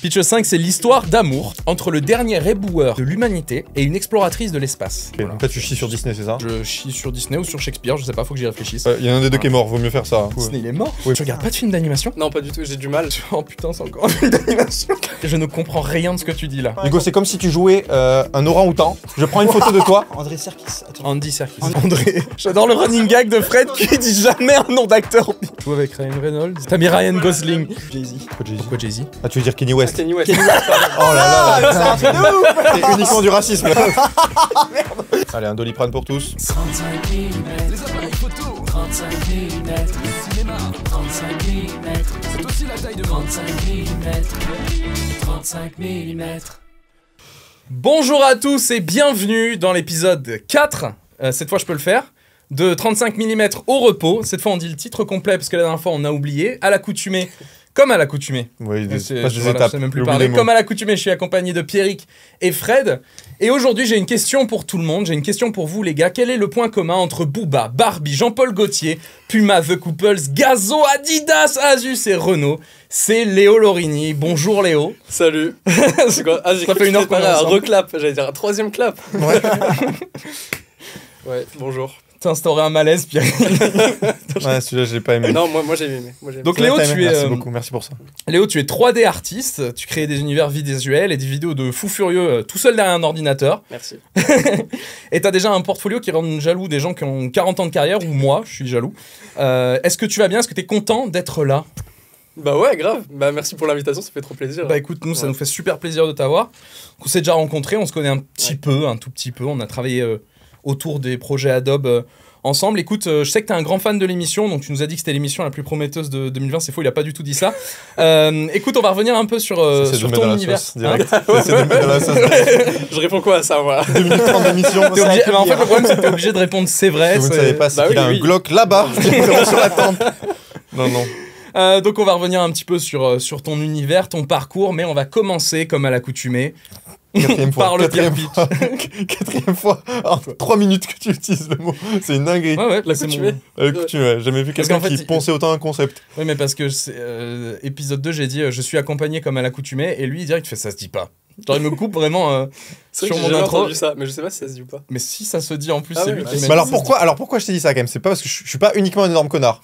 Pitch 5, c'est l'histoire d'amour entre le dernier éboueur de l'humanité et une exploratrice de l'espace. Okay, donc là tu chies sur Disney, c'est ça? Je chie sur Disney ou sur Shakespeare, je sais pas, faut que j'y réfléchisse. Il y en a un des deux qui est mort, vaut mieux faire ça. Disney il est mort? Oui. Tu regardes pas de film d'animation? Non, pas du tout, j'ai du mal. Oh putain, c'est encore un film d'animation. Je ne comprends rien de ce que tu dis là. Hugo, c'est comme si tu jouais un orang-outan. Je prends une photo de toi. André Serkis. Attends. Andy Serkis. André. J'adore le running gag de Fred qui dit jamais un nom d'acteur. Joue avec Ryan Reynolds. T'as mis Ryan Gosling. Jay-Z. Pourquoi Jay-Z? Ah, tu veux dire Kenny West? Kenny West. Oh là là, c'est un truc de ouf. C'est uniquement du racisme. Allez, un Doliprane pour tous. 35 mm, les appareils photo, 35 mm, le cinéma, 35 mm, c'est aussi la taille de 35 mm, 35 mm. Bonjour à tous et bienvenue dans l'épisode 4, cette fois je peux le faire, de 35 mm au repos. Cette fois on dit le titre complet parce que la dernière fois on a oublié, à l'accoutumée. Comme à l'accoutumée. Oui, Je des étapes. sais même plus parler. Comme à l'accoutumée, je suis accompagné de Pierrick et Fred. Et aujourd'hui, j'ai une question pour tout le monde. J'ai une question pour vous, les gars. Quel est le point commun entre Booba, Barbie, Jean-Paul Gaultier, Puma, The Couples, Gazo, Adidas, Asus et Renault? C'est Léo Lorini. Bonjour Léo. Salut. C'est quoi? Ah, j'ai Ça fait une heure qu'on est un ensemble. reclap, j'allais dire un troisième clap. Ouais. Ouais, bonjour. T'as instauré un malaise, Pierrick. Ouais, celui-là, je l'ai pas aimé. Non, moi j'ai aimé. Donc Léo, T'as aimé, tu es... Merci beaucoup, merci pour ça. Léo, tu es 3D artiste, tu crées des univers visuels et des vidéos de fous furieux tout seul derrière un ordinateur. Merci. Et t'as déjà un portfolio qui rend jaloux des gens qui ont 40 ans de carrière, ou moi, je suis jaloux. Est-ce que tu vas bien? Est-ce que t'es content d'être là? Bah ouais, grave. Bah merci pour l'invitation, ça fait trop plaisir. Bah écoute, nous, ça nous fait super plaisir de t'avoir. On s'est déjà rencontrés, on se connaît un petit peu, un tout petit peu. On a travaillé autour des projets Adobe ensemble. Écoute, je sais que t'es un grand fan de l'émission, donc tu nous as dit que c'était l'émission la plus prometteuse de 2020. C'est faux, il a pas du tout dit ça. Écoute, on va revenir un peu sur ton univers. Direct. C'est de mettre dans la sauce. Je réponds quoi à ça, voilà? 2 minutes 30 d'émission. T'es obligé- mais en fait, le problème, c'est que t'es obligé de répondre c'est vrai. Si vous ne c'est- savez pas, c'est Bah qu'il oui, a un oui. Glock là-bas. Sur la tempe. Non, non. Donc on va revenir un petit peu sur ton univers, ton parcours, mais on va commencer comme à l'accoutumée. Quatrième fois. Par le quatrième pire fois. Quatrième fois. En 3 minutes que tu utilises le mot. C'est une dinguerie. Ouais, c'est L'accoutumée. Tu n'as jamais vu Parce quelqu'un qu'en fait, qui ponçait autant un concept. Oui, mais parce que épisode 2, j'ai dit je suis accompagné comme à l'accoutumée, et lui il dirait qu'il fait ça se dit pas. Genre il me coupe vraiment C'est sur vrai que j'ai mon jamais intro. entendu ça, mais je sais pas si ça se dit ou pas. Mais si ça se dit en plus, Ah c'est oui, lui bah qui si. m'a Mais dit. alors pourquoi je t'ai dit ça quand même? C'est pas parce que je suis pas uniquement un énorme connard.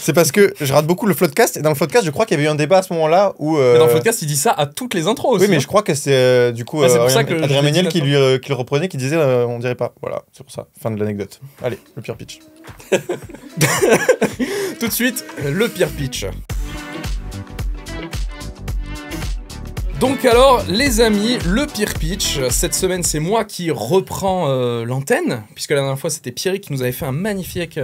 C'est parce que je rate beaucoup le Floodcast, et dans le Floodcast, je crois qu'il y avait eu un débat à ce moment-là où. Mais dans le podcast, il dit ça à toutes les intros aussi. Oui, mais hein. je crois que c'est du coup Ouais, c'est pour ça que je Adrien l'ai dit Méniel qui le reprenait, qui disait on dirait pas. Voilà, c'est pour ça. Fin de l'anecdote. Allez, le pire pitch. Tout de suite, le pire pitch. Donc alors, les amis, le pire pitch. Cette semaine, c'est moi qui reprends l'antenne, puisque la dernière fois, c'était Pierrick qui nous avait fait un magnifique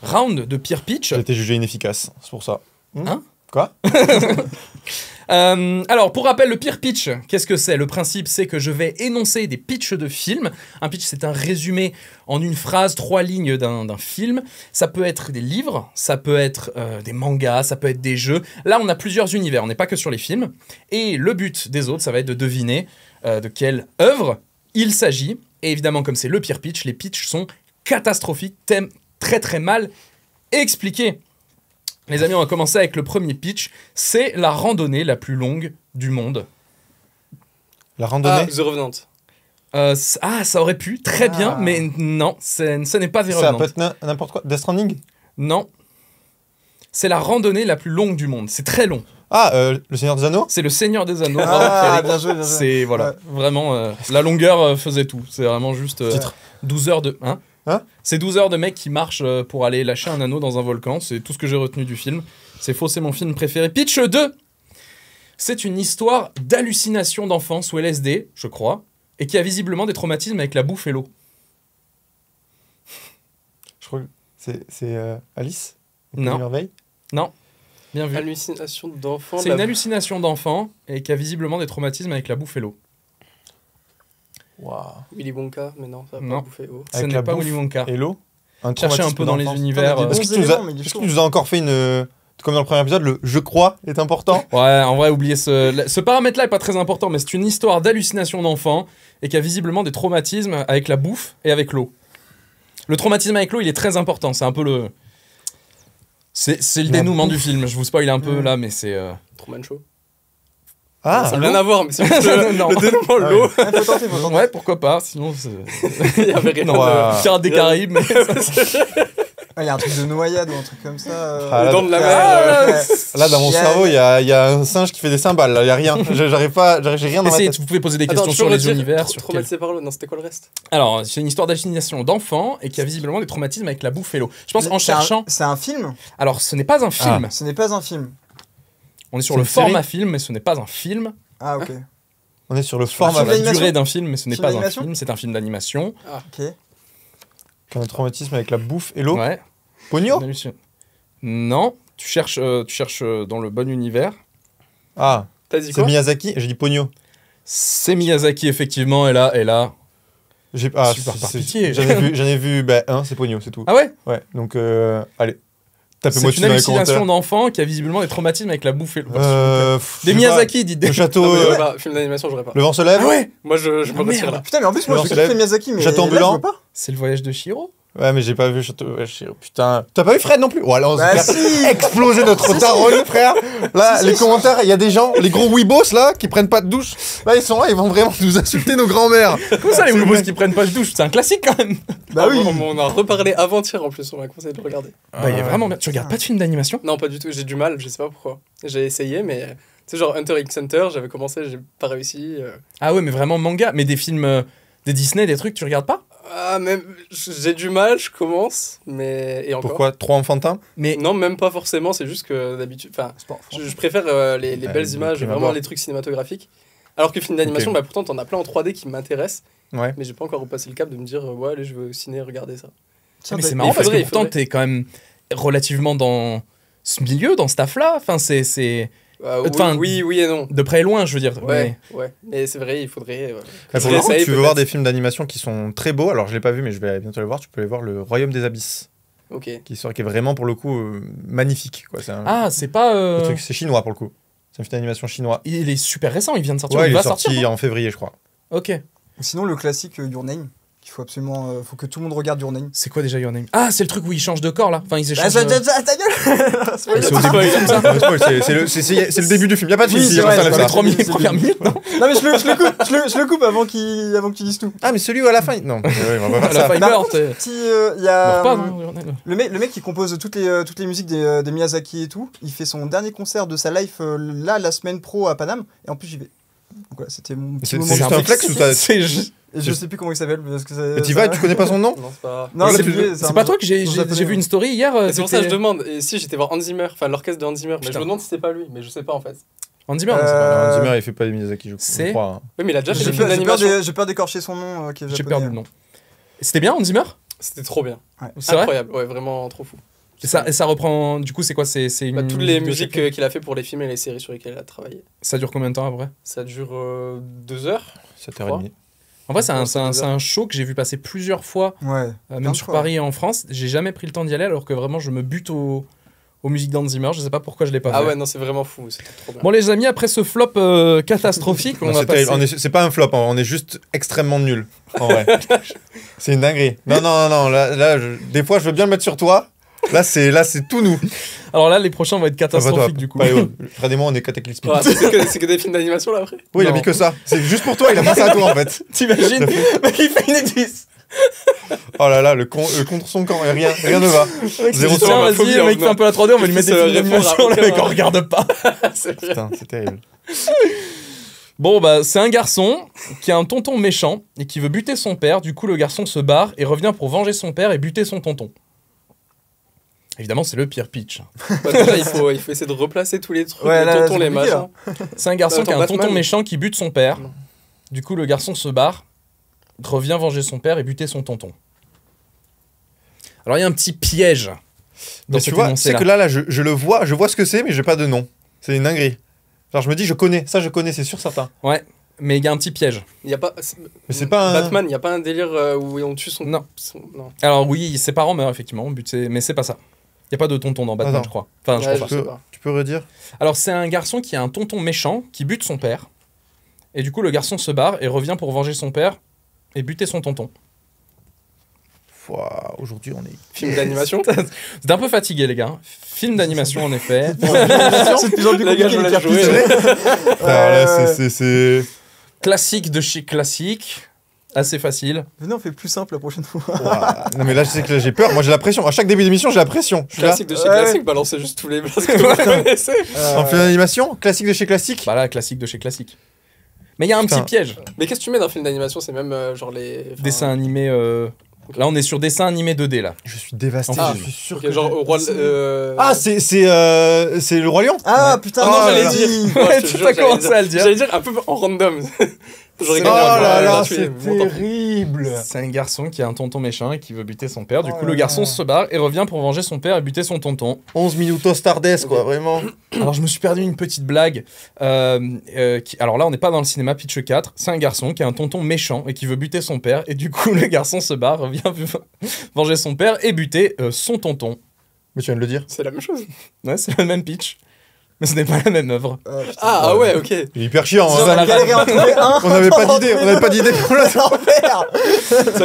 round de pire pitch. J'ai été jugé inefficace, c'est pour ça. Hein? Quoi? Alors, pour rappel, le pire pitch, qu'est-ce que c'est? Le principe, c'est que je vais énoncer des pitchs de films. Un pitch, c'est un résumé en une phrase, 3 lignes d'un film. Ça peut être des livres, ça peut être des mangas, ça peut être des jeux. Là, on a plusieurs univers, on n'est pas que sur les films. Et le but des autres, ça va être de deviner de quelle œuvre il s'agit. Et évidemment, comme c'est le pire pitch, les pitchs sont catastrophiques, thèmes très très mal expliqués. Les amis, on va commencer avec le premier pitch. C'est la randonnée la plus longue du monde. La randonnée? Ah, The Revenant. Ça aurait pu, très bien, mais non, ce n'est pas The Ça Revenant. peut être n'importe quoi. Death Stranding? Non. C'est la randonnée la plus longue du monde. C'est très long. Ah, Le Seigneur des Anneaux? C'est le Seigneur des Anneaux. Ah, Bravo, bien joué, bien joué. c'est, voilà, Ouais. vraiment, la longueur faisait tout. C'est vraiment juste Titre. 12 heures de... Hein Hein? C'est 12 heures de mec qui marche pour aller lâcher un anneau dans un volcan. C'est tout ce que j'ai retenu du film. C'est faux, c'est mon film préféré. Pitch 2. C'est une histoire d'hallucination d'enfants sous LSD, je crois, et qui a visiblement des traumatismes avec la bouffe et l'eau. Je crois que c'est Alice? Non. Merveille? Non. Bien vu. Hallucination d'enfant. C'est une hallucination d'enfant et qui a visiblement des traumatismes avec la bouffe et l'eau. Waouh. Willy Wonka, mais non, ça va Non. pas bouffer. Oh. Ce Avec n'est la pas bouffe Willy Wonka. Et l'eau? Un Cherchez un traumatisme peu dans les d'enfance. univers. Putain, mais Est-ce dis que tu nous éléments, mais dis est-ce que tout. tu nous as encore fait une... Comme dans le premier épisode, le « je crois » est important? Ouais, en vrai, oubliez ce paramètre-là est pas très important, mais c'est une histoire d'hallucination d'enfant et qui a visiblement des traumatismes avec la bouffe et avec l'eau. Le traumatisme avec l'eau, il est très important. C'est un peu le... C'est le La dénouement bouffe. du film. Je vous spoil un peu là, mais c'est... Truman Show. Ah, Ça n'a rien à voir, mais c'est juste Non. le dénouement, Ah l'eau. Ouais, faut tenter, faut tenter. Ouais, pourquoi pas, sinon c'est... Il y avait rien Non, de... Pirates des Caraïbes, mais... Il y a un truc de noyade ou un truc comme ça. Ah, Les là, dents de la ouais, mer. ouais. Là, dans mon cerveau, il y a un singe qui fait des cymbales. Il y a rien. J'arrive pas. J'ai rien dans ma Essayez, tête. vous pouvez poser des Attends, questions tu sur peux les redire univers, sur quel... Traumatisé par l'eau. Non, c'était quoi le reste? Alors, c'est une histoire d'assimilation d'enfants et qui a visiblement des traumatismes avec la bouffe et l'eau. Je pense en C'est un- cherchant... C'est un film. Alors, ce n'est pas un film. Ce n'est pas un film. On est sur C'est le une série format film, mais ce n'est pas un film. Ah, ok. On est sur le Sur format. film la d'animation durée d'un film, mais ce n'est Film pas un d'animation film. C'est un film d'animation. Ok. Qui a un traumatisme avec la bouffe et l'eau. Ouais. Pogno. Non, tu cherches dans le bon univers. Ah, T'as dit c'est quoi? Miyazaki. J'ai dit Pogno. C'est Miyazaki, effectivement, et là. Ah, Super, par c'est- pitié. J'en ai vu un, c'est Pogno, c'est tout. Ah ouais? Ouais, donc allez, tapez-moi C'est dessus une dans les commentaires. hallucination d'enfant qui a visiblement des traumatismes avec la bouffe et l'eau. Je Des sais pas. Miyazaki, dites Le château. Non, mais j'aurais pas. Film d'animation, j'aurais pas. Le vent se lève. Ah ouais? Moi, je me Ah, retire merde. là. Putain, mais en plus, moi, Alors, je c'est kiffe la- Miyazaki, mais Château là, je ambulant. vois pas. C'est le voyage de Shiro? Ouais, mais j'ai pas vu Château. Putain, t'as pas vu Fred non plus? Oh, là, on Bah, se fait si. exploser notre daronne, frère. Là, Si, les si. commentaires, il y a des gens, les gros weebos là, qui prennent pas de douche. Là, ils sont là, ils vont vraiment nous insulter nos grands-mères. Comment ça, les Weebos qui prennent pas de douche? C'est un classique quand même. Bah oui. On en a reparlé avant-hier en plus, on m'a conseillé de le regarder. Bah, il est vraiment bien. Tu regardes pas de film d'animation? Non, pas du tout, j'ai du mal, je sais pas pourquoi. J'ai essayé, mais tu sais, genre Hunter x Hunter, j'avais commencé, j'ai pas réussi. Ah ouais, mais vraiment manga. Mais des films, des Disney, des trucs, tu regardes pas? Ah, même j'ai du mal, je commence, mais. Et encore. Pourquoi? Trop enfantin? Mais Non, même pas forcément, c'est juste que d'habitude. Enfin, je préfère les Ouais, belles de images, prime vraiment abord. les trucs cinématographiques. Alors que film d'animation, Ok. bah pourtant, t'en as plein en 3D qui m'intéressent, Ouais. mais j'ai pas encore repassé le cap de me dire, ouais, allez, je veux au ciné regarder ça. mais c'est bah, marrant parce que il pourtant faudrait. t'es quand même relativement dans ce milieu, dans ce taf-là. Enfin, c'est Enfin, oui et non. de près et loin, je veux dire. Ouais, ouais. Mais c'est vrai, il faudrait. Pour je le coup, réessaye, tu veux voir peut-être. des films d'animation qui sont très beaux. Alors, je l'ai pas vu, mais je vais bientôt le voir. Tu peux aller voir Le Royaume des Abysses, Ok. qui est vraiment pour le coup magnifique. Quoi. C'est un Ah, c'est pas. le truc, c'est chinois pour le coup. C'est un film d'animation chinois. Il est super récent, il vient de sortir. Ouais, il il va est sorti sortir. en février, je crois. Ok. Sinon, le classique Your Name, qu'il faut absolument. Faut que tout le monde regarde Your Name. C'est quoi déjà Your Name? Ah, c'est le truc où ils changent de corps là. Enfin, ils Ah, échangent. ta gueule C'est au début du film, ça. Ouais, spoil, c'est le début du film. Il n'y a pas de film Oui, si c'est on vrai, s'enlève c'est ça. vrai. Les premières minutes, non? Non, mais je le coupe avant que tu dises tout. Ah, mais celui où à la fin. Non, on va À faire la ça. fin, il Bah, meurt. t'es- Si, il y a. meurt pas, non, Your Name. Le mec qui compose toutes les musiques des Miyazaki et tout, il fait son dernier concert de sa life là, la semaine pro à Paname, et en plus j'y vais. Donc voilà, c'était mon petit C'est moment. juste de- un flex ou t'as. C'est juste- Et je sais plus comment il s'appelle. Parce que Et t'y vas et tu connais pas son nom? Non, c'est pas. Non, Là, c'est tu- lui, C'est pas toi que j'ai un japonais, vu une story hier. C'est pour ça que je c'était demande. Et si j'étais voir Hans Zimmer, enfin l'orchestre de Hans Zimmer, mais je Putain. me demande si c'était pas lui, mais je sais pas en fait. Hans Zimmer, non, c'est pas- Euh, Hans Zimmer, il fait pas des Miyazaki, je c'est- crois. Oui, mais il a déjà fait J'ai des films d'animation. j'ai peur d'écorcher son nom qui est J'ai japonais. perdu le nom. C'était bien Hans Zimmer? C'était trop bien. C'est vrai? Incroyable, ouais, vraiment trop fou. Et ça reprend. Du coup, c'est quoi? C'est une. Bah, toutes les de musiques chaque- qu'il a fait pour les films et les séries sur lesquelles il a travaillé. Ça dure combien de temps après? Ça dure 2 heures. 7h30. En vrai, c'est Ouais, c'est un show que j'ai vu passer plusieurs fois, Ouais. même Plein sur de fois. Paris et en France. J'ai jamais pris le temps d'y aller alors que vraiment je me bute aux musiques d'Hans Zimmer. Je sais pas pourquoi je l'ai pas Ah fait. ouais, non, c'est vraiment fou, c'était trop bien. Bon, les amis, après ce flop catastrophique, on Non, va c'est passer. terrible. C'est pas un flop, hein, on est juste extrêmement nul. En vrai. C'est une dinguerie. Non. Là, des fois, je veux bien le mettre sur toi. Là, c'est tout nous. Alors là, les prochains vont être Enfin, toi, catastrophiques du coup. pas eux. Fred et moi, on est cataclysmiques. Ouais, c'est que des films d'animation là après. Oui, il a Non. mis que ça. C'est juste pour toi, il a pensé à toi en fait. T'imagines? Mec, il fait une église. Oh là là, le contre son camp, et rien ne va. Zéro Tiens, sur ma vas-y, folie, le mec hein, fait un peu la 3D, on va lui mettre des Ça films répond à d'animation, le aucun- mec on regarde pas. C'est vrai. Putain, c'est terrible. Bon, bah, c'est un garçon qui a un tonton méchant et qui veut buter son père. Du coup, le garçon se barre et revient pour venger son père et buter son tonton. Évidemment, c'est le pire pitch. Bah, déjà, il faut essayer de replacer tous les trucs, Ouais, les là, tontons, c'est les compliqué, machins. C'est un garçon Attends, qui a un Batman. tonton méchant qui bute son père. Non. Du coup, le garçon se barre, revient venger son père et buter son tonton. Alors, il y a un petit piège dans Mais tu cet vois, c'est énoncé-là. que là, je le vois, je vois ce que c'est, mais j'ai pas de nom. C'est une dinguerie. Genre, je me dis, je connais, c'est sûr certain. Ouais, mais il y a un petit piège. Il y a pas. Mais c'est pas un- Batman, il y a pas un délire où on tue son. Non. Non. Alors oui, ses parents meurent effectivement, mais c'est pas ça. Il y a pas de tonton dans Batman, Attends. je crois. Enfin, je Ouais, crois je pas. sais pas. Tu peux redire? Alors c'est un garçon qui a un tonton méchant qui bute son père. Et du coup, le garçon se barre et revient pour venger son père et buter son tonton. Ouah, aujourd'hui, on est. Film d'animation. Vous êtes un peu fatigué, les gars. Film d'animation, en effet. C'est de plus en plus Les gars, compliqué je les laisse faire jouer. pitcher. Alors là, c'est. Classique de chez classique. Assez facile. Venez, on fait plus simple la prochaine fois. Ouah. Non, mais là, je sais que là, j'ai peur. Moi, j'ai la pression. À chaque début d'émission, j'ai la pression. Je suis là. Classique de chez Ouais. classique, balancez juste tous les blasts que vous connaissez. En film d'animation, classique de chez classique. Bah là, classique de chez classique. Mais il y a un Putain. petit piège. Mais qu'est-ce que tu mets dans un film d'animation? C'est même genre les. enfin, Dessin animé. Là, on est sur dessin animé 2D, là. Je suis dévasté. Ah, je suis sûr ok, que. genre au roi. Ah, c'est le Roi Lion. Ah putain, Ah, non, là, j'allais là. dire. Ouais, Ouais, je te tu jure, as commencé à le dire. J'allais dire un peu en random. J'aurais Oh gagné un point là là, gratuit, c'est mais bon, tant pis. terrible. C'est un garçon qui a un tonton méchant et qui veut buter son père. Du Oh coup, là le garçon là. se barre et revient pour venger son père et buter son tonton. 11 minutos tardes, quoi, vraiment. Alors, je me suis perdu une petite blague. Alors là, on n'est pas dans le cinéma, pitch 4. C'est un garçon qui a un tonton méchant et qui veut buter son père. Et du coup, le garçon se barre, revient venger son père et buter son tonton. Mais tu viens de le dire. C'est la même chose. Ouais, c'est le même pitch. Mais ce n'est pas la même œuvre. Ah ouais, ok. Il est hyper chiant. Ça Hein. va. Galéré à en trouver un. On n'avait pas d'idée. On n'avait pas d'idée pour la. L'enfer. Ça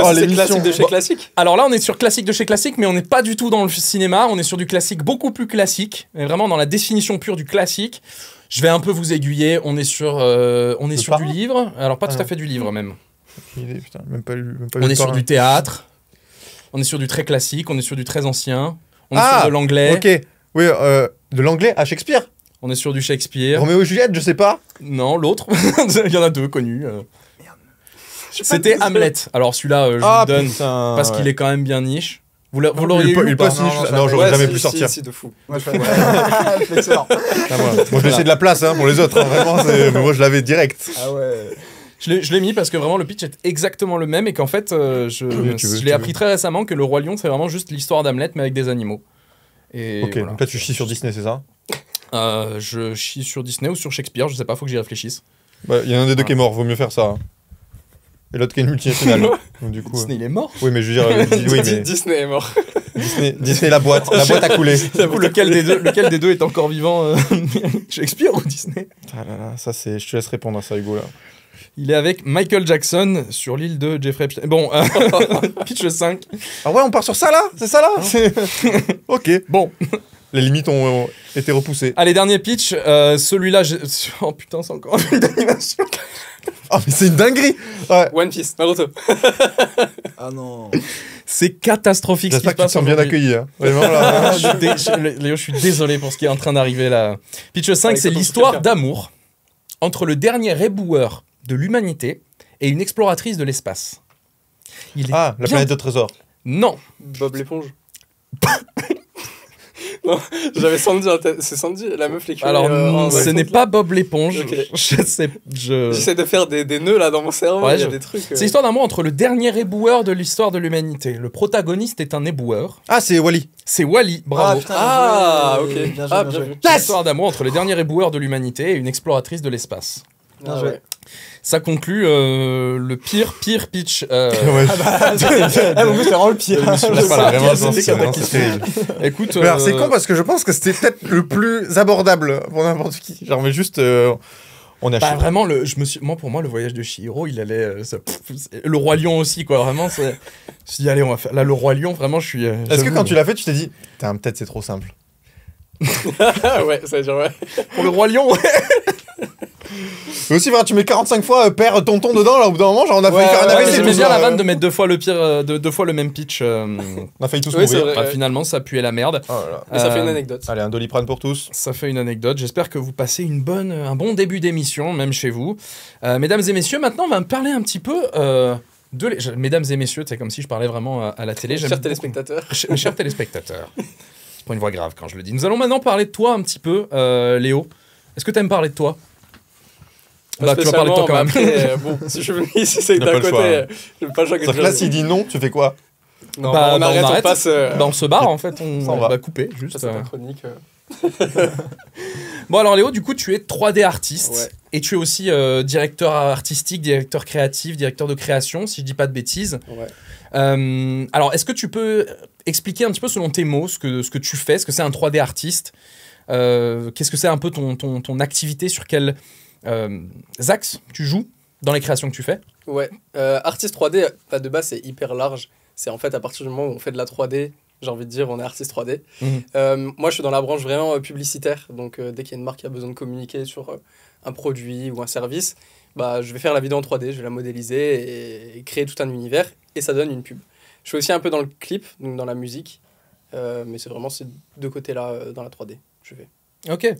Oh, aussi, c'est l'émission. classique de chez Bon. classique. Alors là, on est sur classique de chez classique, mais on n'est pas du tout dans le cinéma. On est sur du classique beaucoup plus classique. Et vraiment dans la définition pure du classique. Je vais un peu vous aiguiller. On est sur du parrain livre. Alors, pas tout Ah. à fait du livre, même. Idée, putain, même pas lu. Même pas On lu est le sur parrain. du théâtre. On est sur du très classique. On est sur du très ancien. On est Ah, sur de l'anglais. Ok. Oui, de l'anglais à Shakespeare. On est sur du Shakespeare. Roméo et Juliette, je sais pas. Non, l'autre. Il y en a deux connus. C'était Hamlet. Alors celui-là, je vous le donne putain. parce qu'il est quand même bien niche. Vous l'auriez Il est pas- eu il est ou pas pas si niche. Non, j'aurais Ouais, jamais si, pu si, sortir. Si, de fou. Moi, je fais excellent. Ah, voilà. Moi, je vais laisser de la place hein, pour les autres. Hein, vraiment, mais moi, je l'avais direct. Ah ouais. Je l'ai mis parce que vraiment le pitch est exactement le même et qu'en fait, Oui, tu veux, je tu l'ai veux. appris très récemment que le Roi Lion, c'est vraiment juste l'histoire d'Hamlet mais avec des animaux. Et Ok, voilà. donc là, tu chies sur Disney, c'est ça? Je chie sur Disney ou sur Shakespeare, je sais pas, faut que j'y réfléchisse. Bah, il y en a un des deux qui est mort, vaut mieux faire ça. Hein. Et l'autre qui est une multinationale. Donc, du coup, Disney, il est mort. oui, mais je veux dire, oui, mais Disney est mort. Disney, la boîte a coulé. Du coup, lequel des deux est encore vivant Shakespeare ou Disney? Ah là là, ça c'est, je te laisse répondre à ça, Hugo là. Il est avec Michael Jackson sur l'île de Jeffrey Epstein. Bon, pitch 5. Ah ouais, on part sur ça là, c'est ça là. Ok. Bon, Les limites ont été repoussées. allez, dernier pitch. Celui-là, oh putain, c'est encore un film d'animation. Ah mais c'est une dinguerie. Ouais. One Piece, Naruto. Ah non. C'est catastrophique ce qui se J'espère que tu te passe sens bien aujourd'hui. accueilli. Hein. Vraiment là. Léo, je suis désolé pour ce qui est en train d'arriver là. Pitch 5, Avec c'est ton l'histoire frère. d'amour entre le dernier éboueur de l'humanité et une exploratrice de l'espace. Il est Ah, la bien- planète de trésor. Non, Bob l'éponge. Non, j'avais Sandy en tête. C'est Sandy, la meuf l'écureuil. alors en ce iPhone, n'est là. pas Bob l'éponge. Ok. Je sais, J'essaie de faire des nœuds là dans mon cerveau. Ouais, Il y a je- des trucs. C'est l'histoire d'amour entre le dernier éboueur de l'histoire de l'humanité. Le protagoniste est un éboueur. Ah, c'est Wally. C'est Wally, bravo. putain, Ah, bien joué. ok. Bien joué, Ah, bien bien joué. vu. C'est l'histoire d'amour entre le dernier éboueur de l'humanité et une exploratrice de l'espace. Bien Ah, joué. ouais. Ça conclut le pire pitch. Ouais. Ah, bon, c'est vraiment le pire. Voilà, vraiment, c'était c'est vraiment catastrophique. terrible. Écoute, Mais alors c'est con parce que je pense que c'était peut-être le plus abordable pour n'importe qui. Genre mais juste on a bah, chié. vraiment, pour moi, le voyage de Chihiro, il allait. Le Roi Lion aussi, quoi. Vraiment, c'est. Je me suis dit, allez, on va faire. Là, le Roi Lion, vraiment, je suis. Est-ce que quand tu l'as fait, tu t'es dit putain, peut-être c'est trop simple. Ouais, ça veut dire ouais. Pour le Roi Lion, ouais. Mais aussi voilà, tu mets 45 fois père tonton dedans là au bout d'un moment, genre on a failli faire un ouais, Ouais, AVC. j'aimais tous, bien la hein. vanne de mettre deux fois le pire, deux fois le même pitch. On a failli tous Oui, c'est mourir. vrai. Bah, finalement, ça puait la merde. Oh là là. Mais ça fait une Euh, anecdote. Allez, un Doliprane pour tous. Ça fait une anecdote. J'espère que vous passez un bon début d'émission, même chez vous. Mesdames et messieurs, maintenant, on va me parler un petit peu mesdames et messieurs, c'est comme si je parlais vraiment à la télé. J'aime Chers beaucoup- téléspectateurs. Mes chers téléspectateurs. Je prends une voix grave quand je le dis. Nous allons maintenant parler de toi un petit peu, Léo. Est-ce que tu aimes parler de toi? Bah, tu vas parler de toi quand même. Après, bon, si je me dis si c'est On n'a d'un pas le côté, choix, hein. je n'ai pas le choix que C'est-à-dire de que là s'il dit non, tu fais quoi? Non, Bah, on bah, arrête, on on arrête. passe. Bah, on se barre en fait, on Ça, on va. va couper juste. Ça, c'est ma chronique. Bon alors Léo, du coup tu es 3D artiste Ouais. et tu es aussi directeur artistique, directeur créatif, directeur de création, si je dis pas de bêtises. Ouais. Alors est-ce que tu peux expliquer un petit peu selon tes mots ce que tu fais, ce que c'est un 3D artiste, qu'est-ce que c'est un peu ton activité, sur quels axes tu joues dans les créations que tu fais? Ouais. Artiste 3D, bah, de base, c'est hyper large. C'est en fait à partir du moment où on fait de la 3D, j'ai envie de dire, on est artiste 3D. Mhm. Moi, je suis dans la branche vraiment publicitaire. Donc, dès qu'il y a une marque qui a besoin de communiquer sur un produit ou un service, bah, je vais faire la vidéo en 3D, je vais la modéliser et créer tout un univers. Et ça donne une pub. Je suis aussi un peu dans le clip, donc dans la musique. Mais c'est vraiment ces deux côtés-là dans la 3D. Je fais. Ok.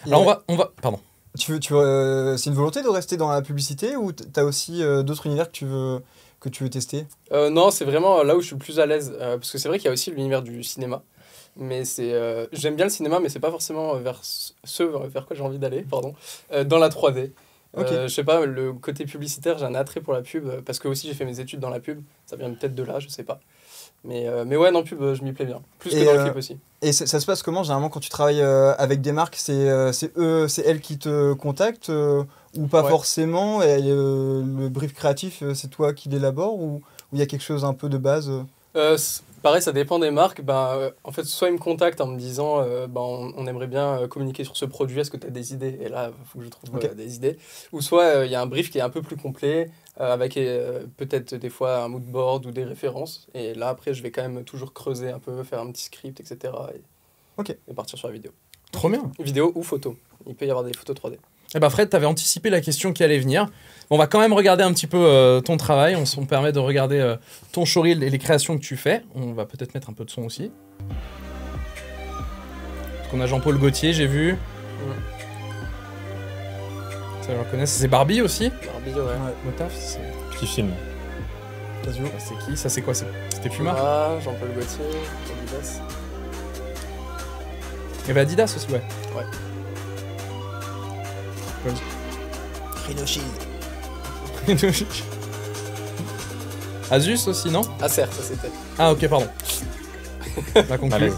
Alors on va... Pardon. C'est une volonté de rester dans la publicité ou t'as aussi d'autres univers que tu veux tester? Non, c'est vraiment là où je suis le plus à l'aise. Parce que c'est vrai qu'il y a aussi l'univers du cinéma. Mais j'aime bien le cinéma, mais c'est pas forcément vers quoi j'ai envie d'aller, pardon. Dans la 3D. Ok. Je sais pas, le côté publicitaire, j'ai un attrait pour la pub. Parce que aussi j'ai fait mes études dans la pub. Ça vient peut-être de là, je sais pas. Mais ouais, non, pub, je m'y plais bien. Plus que dans le clip aussi. Et ça se passe comment, généralement, quand tu travailles avec des marques, c'est elles qui te contactent ou pas Ouais. forcément, et le brief créatif, c'est toi qui l'élabore ou il y a quelque chose un peu de base Pareil, ça dépend des marques. En fait, soit ils me contactent en me disant on aimerait bien communiquer sur ce produit, est-ce que tu as des idées? Et là, il faut que je trouve Ok. des idées. Ou soit il y a un brief qui est un peu plus complet, avec peut-être des fois un mood board ou des références. Et là, après, je vais quand même toujours creuser un peu, faire un petit script, etc. Et partir sur la vidéo. Trop bien. Vidéo ou photo. Il peut y avoir des photos 3D. Eh ben Fred, t'avais anticipé la question qui allait venir. On va quand même regarder un petit peu ton travail. On permet de regarder ton showreel et les créations que tu fais. On va peut-être mettre un peu de son aussi. Parce qu'on a Jean-Paul Gaultier, j'ai vu. Ça, je reconnais. C'est Barbie aussi. Barbie, ouais. Au taf, c'est Petit film. Casio. c'est qui? Ça, c'est quoi? C'était Puma. Ah, Jean-Paul Gaultier, Adidas. Il y avait Adidas aussi, ouais. Ouais. Rhino Shield. Asus aussi, non? Acer, ça c'était. Ah, ok, pardon. La conclu. Allez.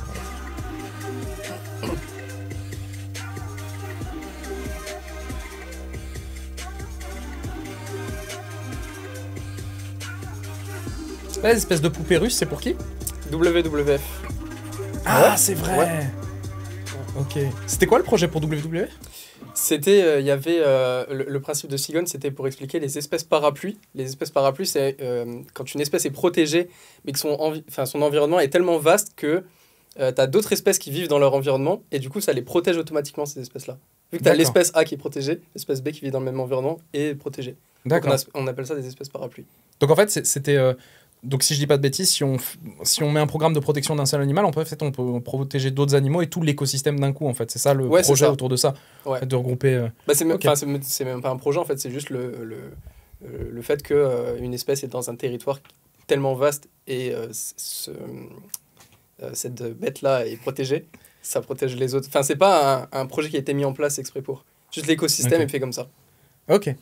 Là, l'espèce de poupée russe, c'est pour qui? WWF. Ah, c'est vrai. Ok. C'était quoi le projet pour WWF? C'était, il y avait le principe de Sigon, c'était pour expliquer les espèces parapluies. Les espèces parapluies, c'est quand une espèce est protégée, mais que son environnement est tellement vaste que tu as d'autres espèces qui vivent dans leur environnement, et du coup, ça les protège automatiquement, ces espèces-là. Vu que tu as D'accord. l'espèce A qui est protégée, l'espèce B qui vit dans le même environnement est protégée. Donc D'accord. on appelle ça des espèces parapluies. Donc en fait, c'était. Donc si je dis pas de bêtises, si on met un programme de protection d'un seul animal, on peut protéger d'autres animaux et tout l'écosystème d'un coup, en fait. C'est ça le Ouais, c'est projet ça. autour de ça. Ouais. De regrouper. C'est même, Ok. c'est même pas un projet, en fait, c'est juste le fait qu'une espèce est dans un territoire tellement vaste et cette bête-là est protégée, ça protège les autres. Enfin, c'est pas un projet qui a été mis en place exprès pour. Juste l'écosystème Ok. est fait comme ça. Ok.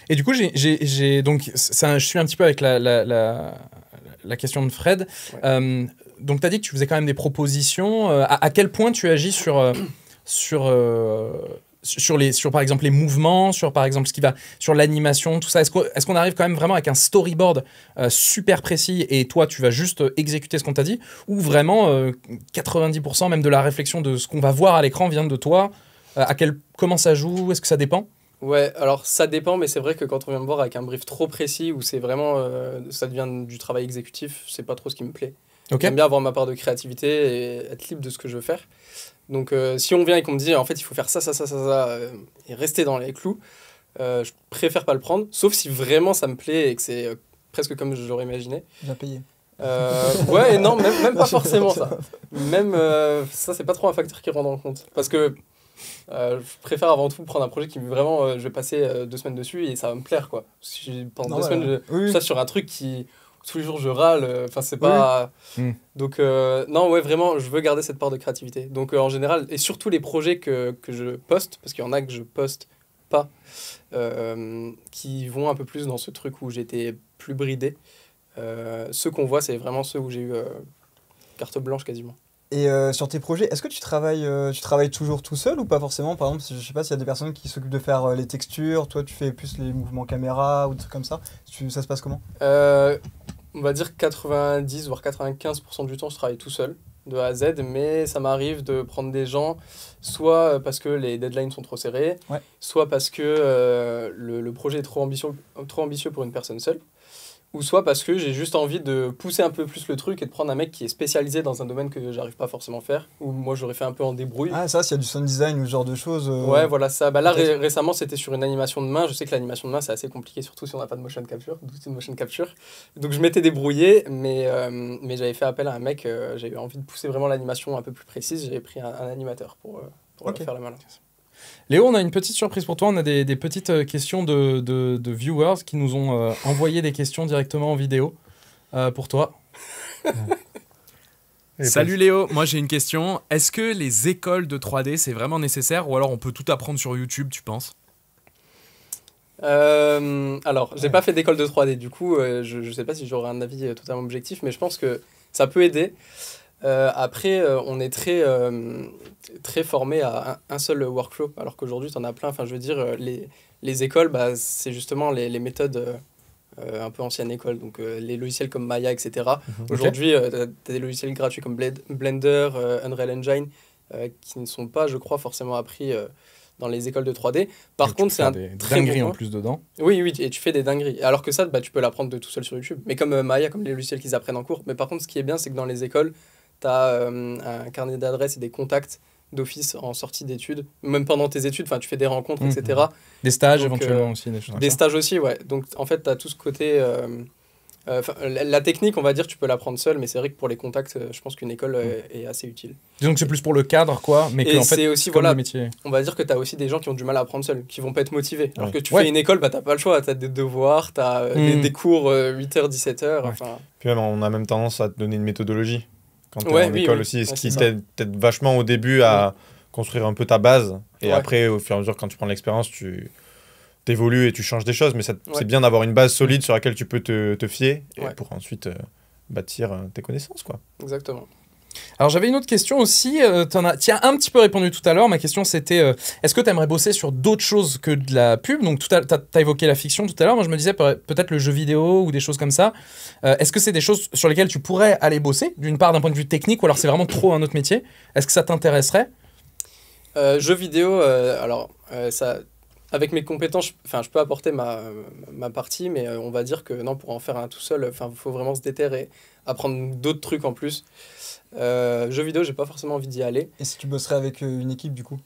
Et du coup, donc je suis un petit peu avec la question de Fred. Ouais. Donc tu as dit que tu faisais quand même des propositions. À quel point tu agis sur par exemple les mouvements, sur par exemple sur l'animation, tout ça. Est-ce qu'on arrive quand même vraiment avec un storyboard super précis et toi tu vas juste exécuter ce qu'on t'a dit, ou vraiment 90% même de la réflexion de ce qu'on va voir à l'écran vient de toi? Comment ça joue? Est-ce que ça dépend? Ouais, alors ça dépend, mais c'est vrai que quand on vient me voir avec un brief trop précis, où c'est vraiment, ça devient du travail exécutif, c'est pas trop ce qui me plaît. Ok. J'aime bien avoir ma part de créativité et être libre de ce que je veux faire. Donc si on vient et qu'on me dit, en fait, il faut faire ça, et rester dans les clous, je préfère pas le prendre, sauf si vraiment ça me plaît et que c'est presque comme je l'aurais imaginé. Bien payé. Ouais, non, même pas forcément ça. Même ça, c'est pas trop un facteur qui rentre en compte. Parce que je préfère avant tout prendre un projet qui vraiment, je vais passer 2 semaines dessus et ça va me plaire, quoi. Si pendant 2 semaines, Oui. ça sur un truc qui tous les jours je râle, enfin c'est pas. Oui. Donc non, ouais, vraiment, je veux garder cette part de créativité. Donc en général, et surtout les projets que je poste, parce qu'il y en a que je poste pas, qui vont un peu plus dans ce truc où j'étais plus bridé. Ceux qu'on voit, c'est vraiment ceux où j'ai eu carte blanche quasiment. Et sur tes projets, est-ce que tu travailles toujours tout seul ou pas forcément? Par exemple, je sais pas s'il y a des personnes qui s'occupent de faire les textures, toi tu fais plus les mouvements caméra ou des trucs comme ça. Ça se passe comment? On va dire 90 voire 95% du temps, je travaille tout seul, de A à Z, mais ça m'arrive de prendre des gens, soit parce que les deadlines sont trop serrés, Ouais. soit parce que le projet est trop ambitieux pour une personne seule, ou soit parce que j'ai juste envie de pousser un peu plus le truc et de prendre un mec qui est spécialisé dans un domaine que j'arrive pas forcément à faire, ou moi j'aurais fait un peu en débrouille. Ah, ça, s'il y a du sound design ou ce genre de choses. Ouais, voilà ça. Bah là, peut-être. récemment, c'était sur une animation de main. Je sais que l'animation de main, c'est assez compliqué, surtout si on n'a pas de motion capture, d'outil de motion capture. Donc je m'étais débrouillé, mais j'avais fait appel à un mec. J'avais envie de pousser vraiment l'animation un peu plus précise. J'avais pris un animateur pour Ok. faire la main. Léo, on a une petite surprise pour toi. On a des petites questions de viewers qui nous ont envoyé des questions directement en vidéo pour toi. Et Salut Léo, moi j'ai une question. Est-ce que les écoles de 3D c'est vraiment nécessaire ou alors on peut tout apprendre sur YouTube, tu penses? Alors, j'ai pas fait d'école de 3D, du coup, je sais pas si j'aurai un avis totalement objectif, mais je pense que ça peut aider. Après, on est très formé à un seul workflow, alors qu'aujourd'hui, tu en as plein. Enfin, je veux dire, les écoles, bah, c'est justement les méthodes un peu anciennes écoles, donc les logiciels comme Maya, etc. Aujourd'hui, tu as des logiciels gratuits comme Blender, Unreal Engine, qui ne sont pas, je crois, forcément appris dans les écoles de 3D. Par contre, c'est un des très dingueries bon en point. plus dedans. Oui, et tu fais des dingueries. Alors que ça, bah, tu peux l'apprendre de tout seul sur YouTube. Mais comme Maya, comme les logiciels qu'ils apprennent en cours. Mais par contre, ce qui est bien, c'est que dans les écoles, tu as un carnet d'adresses et des contacts d'office en sortie d'études. Même pendant tes études, tu fais des rencontres, etc. Des stages Donc, éventuellement aussi, des choses comme Des ça. stages aussi, ouais. Donc, en fait, tu as tout ce côté... la technique, on va dire, tu peux l'apprendre seul, mais c'est vrai que pour les contacts, je pense qu'une école est assez utile. Disons que c'est plus pour le cadre, quoi, mais que Et en fait, c'est aussi, comme voilà, le métier. on va dire que tu as aussi des gens qui ont du mal à apprendre seul, qui vont pas être motivés. Alors Ouais. que tu Ouais. fais une école, bah, t'as pas le choix, tu as des devoirs, tu as des cours 8h, 17h. Ouais. Enfin, Puis même, on a même tendance à te donner une méthodologie quand tu es Ouais, en oui, école oui. aussi, ce Ouais, qui c'est ça. t'aide vachement au début à construire un peu ta base. Et Ouais. après, au fur et à mesure, quand tu prends de l'expérience, tu t'évolues et tu changes des choses. Mais Ouais. c'est bien d'avoir une base solide sur laquelle tu peux te fier et Ouais. pour ensuite bâtir tes connaissances, quoi. exactement. Alors j'avais une autre question aussi, tu as un petit peu répondu tout à l'heure, ma question c'était est-ce que tu aimerais bosser sur d'autres choses que de la pub? Donc tu as évoqué la fiction tout à l'heure, moi je me disais peut-être le jeu vidéo ou des choses comme ça. Est-ce que c'est des choses sur lesquelles tu pourrais aller bosser, d'une part d'un point de vue technique, ou alors c'est vraiment trop un autre métier? Est-ce que ça t'intéresserait? Jeux vidéo, ça, avec mes compétences, je peux apporter ma partie, mais on va dire que non, pour en faire un tout seul, il faut vraiment se déterrer et apprendre d'autres trucs en plus. Jeux vidéo, j'ai pas forcément envie d'y aller. Et si tu bosserais avec une équipe, du coup?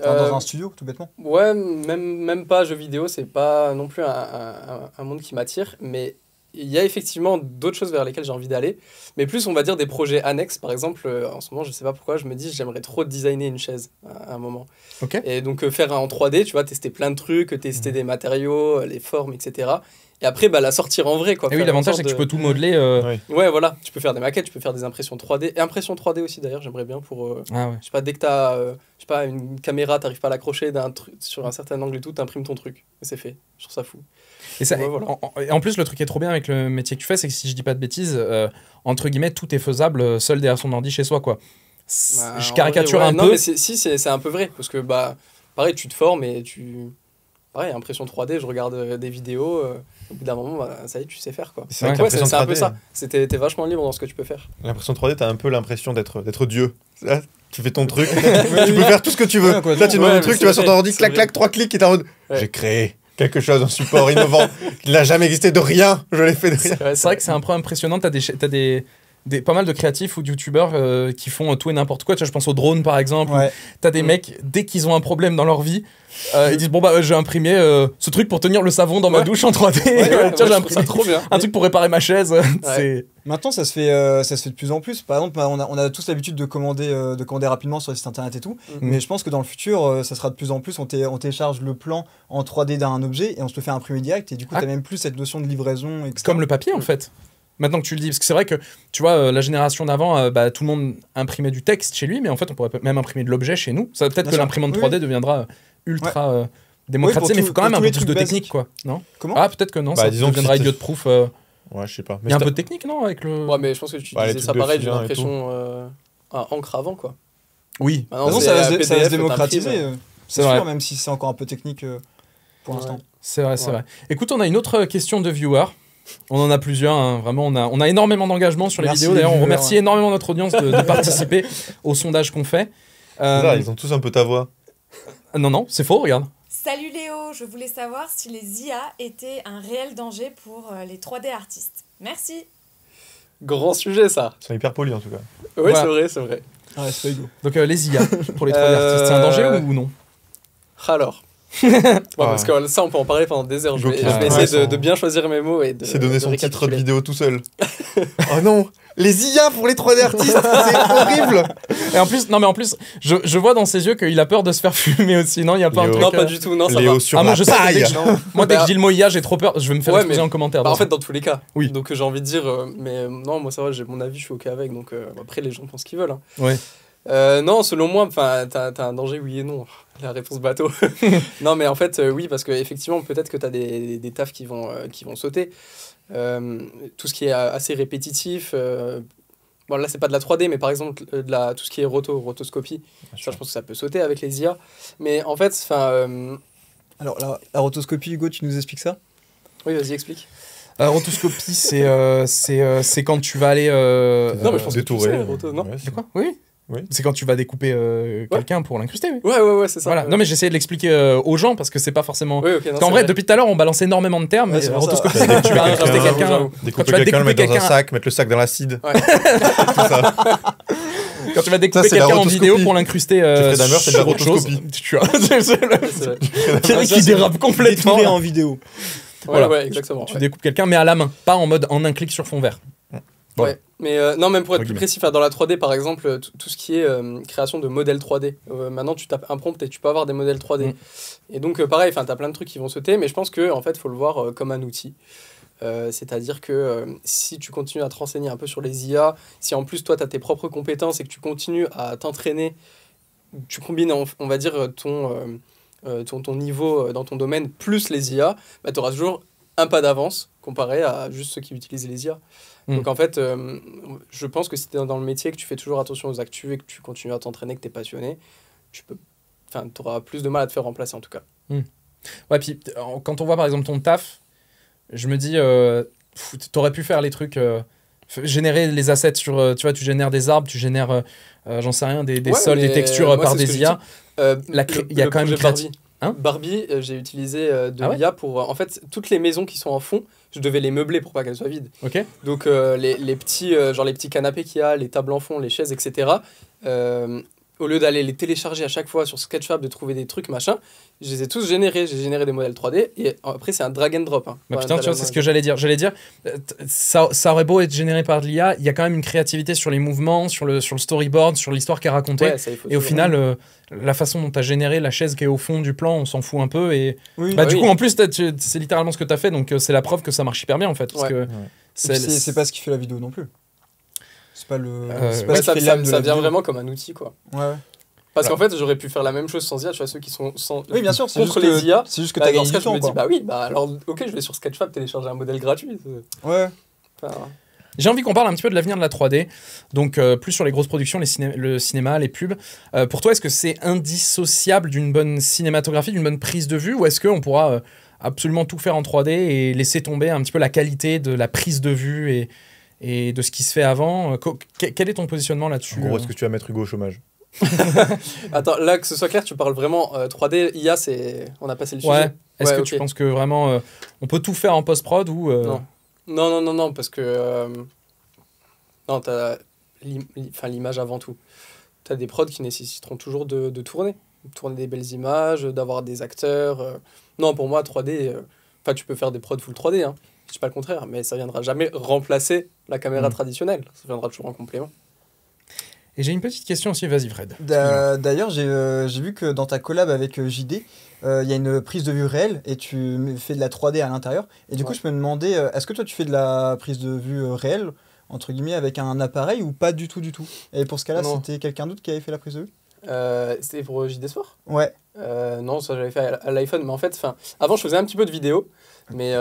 Enfin, dans un studio, tout bêtement? Ouais, même pas jeux vidéo, c'est pas non plus un monde qui m'attire, mais il y a effectivement d'autres choses vers lesquelles j'ai envie d'aller, mais plus on va dire des projets annexes. Par exemple, en ce moment, je sais pas pourquoi, je me dis j'aimerais trop designer une chaise à un moment. Ok. Et donc faire en 3D, tu vois, tester plein de trucs, tester des matériaux, les formes, etc. Et après, bah, la sortir en vrai, quoi. Et oui, Faire l'avantage en c'est sorte que tu peux tout modeler. Oui. Ouais, voilà, tu peux faire des maquettes, tu peux faire des impressions 3D. Et impression 3D aussi, d'ailleurs, j'aimerais bien pour... Ah ouais. je sais pas, dès que t'as je sais pas, une caméra, t'arrives pas à l'accrocher sur un certain angle et tout, t'imprimes ton truc. Et c'est fait. Je trouve ça fou. Et, ça, Ouais, voilà. et en plus, le truc qui est trop bien avec le métier que tu fais, c'est que si je dis pas de bêtises, entre guillemets, tout est faisable seul derrière son ordi chez soi, quoi. Bah, Je en caricature vrai, ouais, un non, peu. mais c'est un peu vrai. Parce que, bah, pareil, tu te formes et tu... Pareil, impression 3D, je regarde des vidéos. Au bout d'un moment, bah, ça y est, tu sais faire, quoi. C'est vrai que Ouais, l'impression c'est un peu 3D, ça. T'es vachement libre dans ce que tu peux faire. L'impression 3D, t'as un peu l'impression d'être Dieu. Là, tu fais ton truc, tu peux faire tout ce que tu veux. Ouais, quoi, Là, tu non, demandes ouais, un truc, mais tu vas c'est sur ton vrai, ordi, c'est clac, vrai. clac, 3 clics, et t'es en mode Ouais. j'ai créé quelque chose, un support innovant qui n'a jamais existé de rien. Je l'ai fait de rien. C'est vrai que c'est un peu impressionnant. T'as pas mal de créatifs ou de youtubeurs qui font tout et n'importe quoi. Tu vois, je pense aux drones par exemple. Ouais. T'as des mecs, dès qu'ils ont un problème dans leur vie, ils disent bon bah j'ai imprimé ce truc pour tenir le savon dans ma Ouais. douche en 3D. Ouais, Tiens, j'ai je trouve ça imprimé trop bien. un truc pour réparer ma chaise. C'est... Maintenant, ça se fait de plus en plus. Par exemple, on a tous l'habitude de commander rapidement sur les sites internet et tout. Mhm. Mais je pense que dans le futur, ça sera de plus en plus. On télécharge le plan en 3D d'un objet et on se le fait imprimer direct. Et du coup, Ah. t'as même plus cette notion de livraison, etc. Comme le papier en fait. Maintenant que tu le dis, parce que c'est vrai que tu vois, la génération d'avant, tout le monde imprimait du texte chez lui, mais en fait on pourrait même imprimer de l'objet chez nous. Ça peut-être Bien que sûr. l'imprimante Oui, 3D deviendra ultra démocratisée, Oui, mais il faut quand même pour un tous peu les plus de trucs technique, basiques. quoi. Non? Comment Ah, peut-être que non, Bah, ça disons que deviendra si t'es- idiot-proof. Ouais, je sais pas. Il y a un peu de technique, non, avec le... Ouais, mais je pense que tu Bah, les disais trucs ça de pareil d'une filin et impression à encre avant, quoi. Oui, Maintenant, Maintenant, c'est ça va un se PDF, ça va se t'imprimes. démocratiser. C'est C'est vrai. sûr, même si c'est encore un peu technique pour Ouais. l'instant. c'est vrai, c'est Ouais. vrai. Écoute, on a une autre question de viewer. On en a plusieurs, hein. Vraiment, on a énormément d'engagement sur les Merci vidéos. les D'ailleurs, on viewers, remercie ouais. énormément notre audience de participer au sondage qu'on fait. C'est ça, ils ont tous un peu ta voix. Non, non, c'est faux, regarde. Salut Léo, je voulais savoir si les IA étaient un réel danger pour les 3D artistes. Merci. Grand sujet, ça. Ils sont hyper polis en tout cas. Oui, Voilà. c'est vrai, c'est vrai. Ouais, c'est pas Hugo. Donc les IA pour les 3D artistes, c'est un danger ou non? Alors. Bon, parce que ça, on peut en parler pendant des heures. Je vais, Donc, je vais ouais, essayer sans- de bien choisir mes mots et de. C'est donner de son titre de récapituler. vidéo tout seul. Oh non, les IA pour les 3D artistes, c'est horrible. Et en plus, non mais en plus, je vois dans ses yeux qu'il a peur de se faire fumer aussi. Non, il y a pas un Léo. truc. Non, pas du tout. Non, ça Léo va. sur Ah, moi, la je sais que dès paille. que je- Non. Moi, dès que Bah, je dis le mot IA, j'ai trop peur. Je vais me faire Ouais, exploser mais- en commentaire. Bah, en donc. fait, dans tous les cas. Oui. Donc, j'ai envie de dire, mais non, moi ça va, j'ai mon avis, je suis ok avec. Donc, après, les gens font ce qu'ils veulent. Hein. Ouais. Non, selon moi, t'as un danger, oui et non. La réponse bateau. Non, mais en fait, oui, parce qu'effectivement, peut-être que t'as des tafs qui vont sauter. Tout ce qui est assez répétitif. Bon, là, c'est pas de la 3D, mais par exemple, tout ce qui est rotoscopie, ça, je pense que ça peut sauter avec les IA. Mais en fait, Alors, la rotoscopie, Hugo, tu nous expliques ça? oui, vas-y, explique. Rotoscopie, c'est quand tu vas aller. Non, mais je pense que tu Détouré. sais, roto, non Ouais, De quoi? Oui. Oui. C'est quand tu vas découper quelqu'un pour l'incruster. Oui. Ouais, c'est ça. Voilà. Non mais j'essayais de l'expliquer aux gens parce que c'est pas forcément. Oui, ok, non, Parce c'est qu'en vrai, vrai. depuis tout à l'heure, on balance énormément de termes. Ouais, mais c'est pour ça. rotoscopie, c'est que tu vas incruster J'avoue, quelqu'un. j'avoue. Quand tu Découper vas quelqu'un, le découper mettre dans un quelqu'un, sac, mettre le sac dans l'acide. Ouais. Tout ça. quand tu vas découper Ça, c'est la quelqu'un en rotoscopie. vidéo pour l'incruster Jeffrey Dahmer, c'est de la sur autre chose. rotoscopie. Tu vois, c'est C'est vrai. Thierry Ça, qui c'est dérape complètement. Détourné en vidéo. Voilà. Ouais, exactement. Tu ouais. découpes quelqu'un, mais à la main, pas en mode en un clic sur fond vert. Voilà. Ouais, mais non, même pour être Entre plus guillemets. précis, dans la 3D par exemple, tout ce qui est création de modèles 3D. Maintenant, tu tapes un prompt et tu peux avoir des modèles 3D. Et donc, pareil, tu as plein de trucs qui vont sauter, mais je pense qu'en fait, il faut le voir comme un outil. C'est-à-dire que si tu continues à te renseigner un peu sur les IA, si en plus toi, tu as tes propres compétences et que tu continues à t'entraîner, tu combines, on va dire, ton niveau dans ton domaine plus les IA, bah, tu auras toujours un pas d'avance comparé à juste ceux qui utilisent les IA. Donc en fait, je pense que si tu es dans le métier, que tu fais toujours attention aux actus et que tu continues à t'entraîner, que tu es passionné, tu auras plus de mal à te faire remplacer en tout cas. Ouais, puis quand on voit par exemple ton taf, je me dis, t'aurais pu faire les trucs, générer les assets sur, tu vois, tu génères des arbres, tu génères, j'en sais rien, des Ouais, sols, des mais textures moi, par c'est ce que des je IA. dis. Il y a quand même projet créatif. Barbie. Hein Barbie, j'ai utilisé de Ah ouais l'IA pour... en fait, toutes les maisons qui sont en fond, je devais les meubler pour pas qu'elles soient vides. Ok. Donc les petits canapés qu'il y a, les tables en fond, les chaises, etc. Au lieu d'aller les télécharger à chaque fois sur Sketchfab, de trouver des trucs, machin, je les ai tous générés. J'ai généré des modèles 3D et après, c'est un drag and drop. Hein. Bah Pas putain, un tu vois, drag c'est and ce que j'allais dire. Ça aurait beau être généré par de l'IA, il y a quand même une créativité sur les mouvements, sur le storyboard, sur l'histoire qui est racontée. Ouais, ça, il faut Et au toujours- final, la façon dont tu as généré la chaise qui est au fond du plan, on s'en fout un peu. Et Oui. bah, Bah du oui. coup, en plus, c'est littéralement ce que tu as fait, donc c'est la preuve que ça marche hyper bien en fait. Parce Ouais. que C'est pas ce qui fait la vidéo non plus. C'est pas le. c'est pas Ouais, ce qui fait l'âme de ça la vient vidéo. vraiment comme un outil, quoi. Ouais. Parce qu'en fait, j'aurais pu faire la même chose sans IA. Tu vois, ceux qui sont Oui, bien sûr. C'est contre juste les que- IA. C'est juste que Bah, t'as dans gagné ce cas, du je me temps, dis, quoi. bah oui, bah alors, ok, je vais sur Sketchfab télécharger un modèle gratuit. Ouais. Enfin, j'ai envie qu'on parle un petit peu de l'avenir de la 3D, donc plus sur les grosses productions, le cinéma, les pubs. Pour toi, est-ce que c'est indissociable d'une bonne cinématographie, d'une bonne prise de vue, ou est-ce qu'on pourra absolument tout faire en 3D et laisser tomber un petit peu la qualité de la prise de vue et de ce qui se fait avant? Quel est ton positionnement là-dessus? En gros, est-ce que tu vas mettre Hugo au chômage? Attends, là, que ce soit clair, tu parles vraiment 3D, IA, on a passé le Ouais. sujet. Est-ce Ouais, que ok. tu penses que vraiment on peut tout faire en post-prod ou Non. Non, parce que... non, t'as l'image avant tout. T'as des prods qui nécessiteront toujours de tourner. Tourner des belles images, d'avoir des acteurs. Non, pour moi, 3D... tu peux faire des prods full 3D, hein. Je dis pas le contraire, mais ça viendra jamais remplacer la caméra traditionnelle. Ça viendra toujours en complément. Et j'ai une petite question aussi, vas-y Fred. D'ailleurs, j'ai vu que dans ta collab avec JD, il y a une prise de vue réelle et tu fais de la 3D à l'intérieur. Et du coup, Ouais. je me demandais, est-ce que toi, tu fais de la prise de vue réelle, entre guillemets, avec un appareil ou pas du tout, du tout? Et pour ce cas-là, Non. c'était quelqu'un d'autre qui avait fait la prise de vue? C'était pour JD Sport. Ouais. Non, ça j'avais fait à l'iPhone, mais en fait, avant je faisais un petit peu de vidéo, mais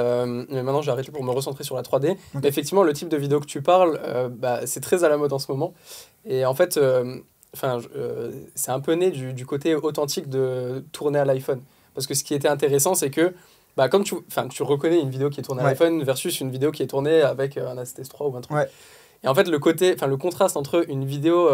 maintenant j'ai arrêté pour me recentrer sur la 3D. Mais effectivement, le type de vidéo que tu parles, c'est très à la mode en ce moment. Et en fait, c'est un peu né du côté authentique de tourner à l'iPhone. Parce que ce qui était intéressant, c'est que comme tu reconnais une vidéo qui est tournée à Ouais. l'iPhone versus une vidéo qui est tournée avec un A7S3 ou un truc. Ouais. Et en fait, le contraste entre une vidéo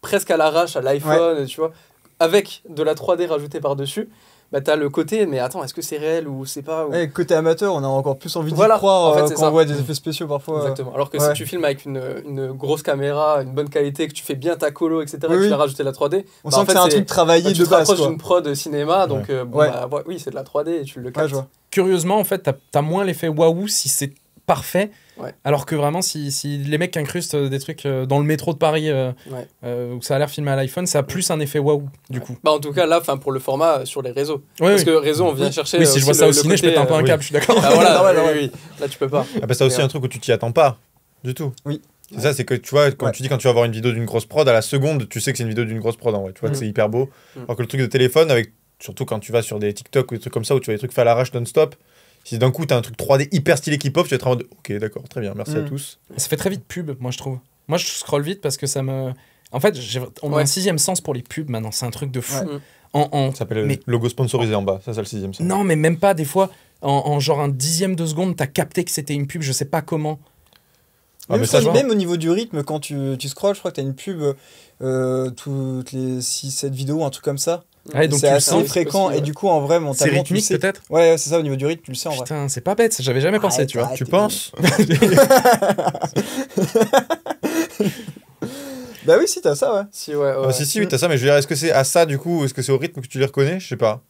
presque à l'arrache à l'iPhone, tu vois, avec de la 3D rajoutée par-dessus, bah, t'as le côté, mais attends, est-ce que c'est réel ou c'est pas ou... Ouais, côté amateur, on a encore plus envie d'y Voilà, croire en fait, c'est quand ça. on voit des effets spéciaux parfois. Exactement. Alors que ouais. si tu filmes avec une grosse caméra, une bonne qualité, que tu fais bien ta colo, etc., Oui, que tu oui. l'as rajouté la 3D, On bah, sent en que fait, c'est un truc travaillé bah, tu de te base. rapproches Quoi. d'une prod cinéma, donc bon, Ouais. bah, oui, c'est de la 3D et tu le Ouais, captes. je vois. Curieusement, en fait, t'as moins l'effet waouh si c'est parfait. Ouais. Alors que vraiment, si les mecs incrustent des trucs dans le métro de Paris Ouais. où ça a l'air filmé à l'iPhone, ça a plus un effet waouh du coup. Bah, en tout cas, là, pour le format sur les réseaux. Ouais, Parce oui. que réseau, on vient chercher. Oui, si je vois ça au ciné, je pète un peu un oui. câble, je suis d'accord. Ah, voilà, Normal, normal. oui. Là, tu peux pas. Ah bah, c'est aussi Et, un truc où tu t'y attends pas du tout. Oui. C'est ça, c'est que tu vois, quand Ouais. tu dis quand tu vas voir une vidéo d'une grosse prod, à la seconde, tu sais que c'est une vidéo d'une grosse prod en vrai. Tu vois que c'est hyper beau. Alors que le truc de téléphone, surtout quand tu vas sur des TikTok ou des trucs comme ça où tu vois des trucs faits à l'arrache non-stop, si d'un coup t'as un truc 3D hyper stylé qui pop, tu vas être en mode ok, d'accord, très bien, merci à tous. Ça fait très vite pub, moi je trouve. Moi je scrolle vite parce que ça me. En fait, on a Ouais. un sixième sens pour les pubs maintenant, c'est un truc de fou. Ouais. En- Ça s'appelle mais- logo sponsorisé en bas, ça c'est le 6ème sens. Non, mais même pas, des fois, en genre un dixième de seconde, t'as capté que c'était une pub, je sais pas comment. Ah, Même, mais je ça, crois je que même au niveau du rythme, quand tu scrolles, je crois que tu as une pub toutes les 6-7 vidéos, un truc comme ça. Ouais, donc C'est tu le assez sens. fréquent aussi, ouais. et du coup, en vrai, C'est mentalement, tu le rythmique sais. peut-être. Ouais, c'est ça, au niveau du rythme, tu le sais en vrai. Putain, c'est pas bête, j'avais jamais pensé, tu vois. Arrête, Tu arrête, penses Bah oui, si, t'as ça, ouais. Si, ouais. Si, oui, t'as ça, mais je veux dire, est-ce que c'est à ça du coup, ou est-ce que c'est au rythme que tu les reconnais? Je sais pas.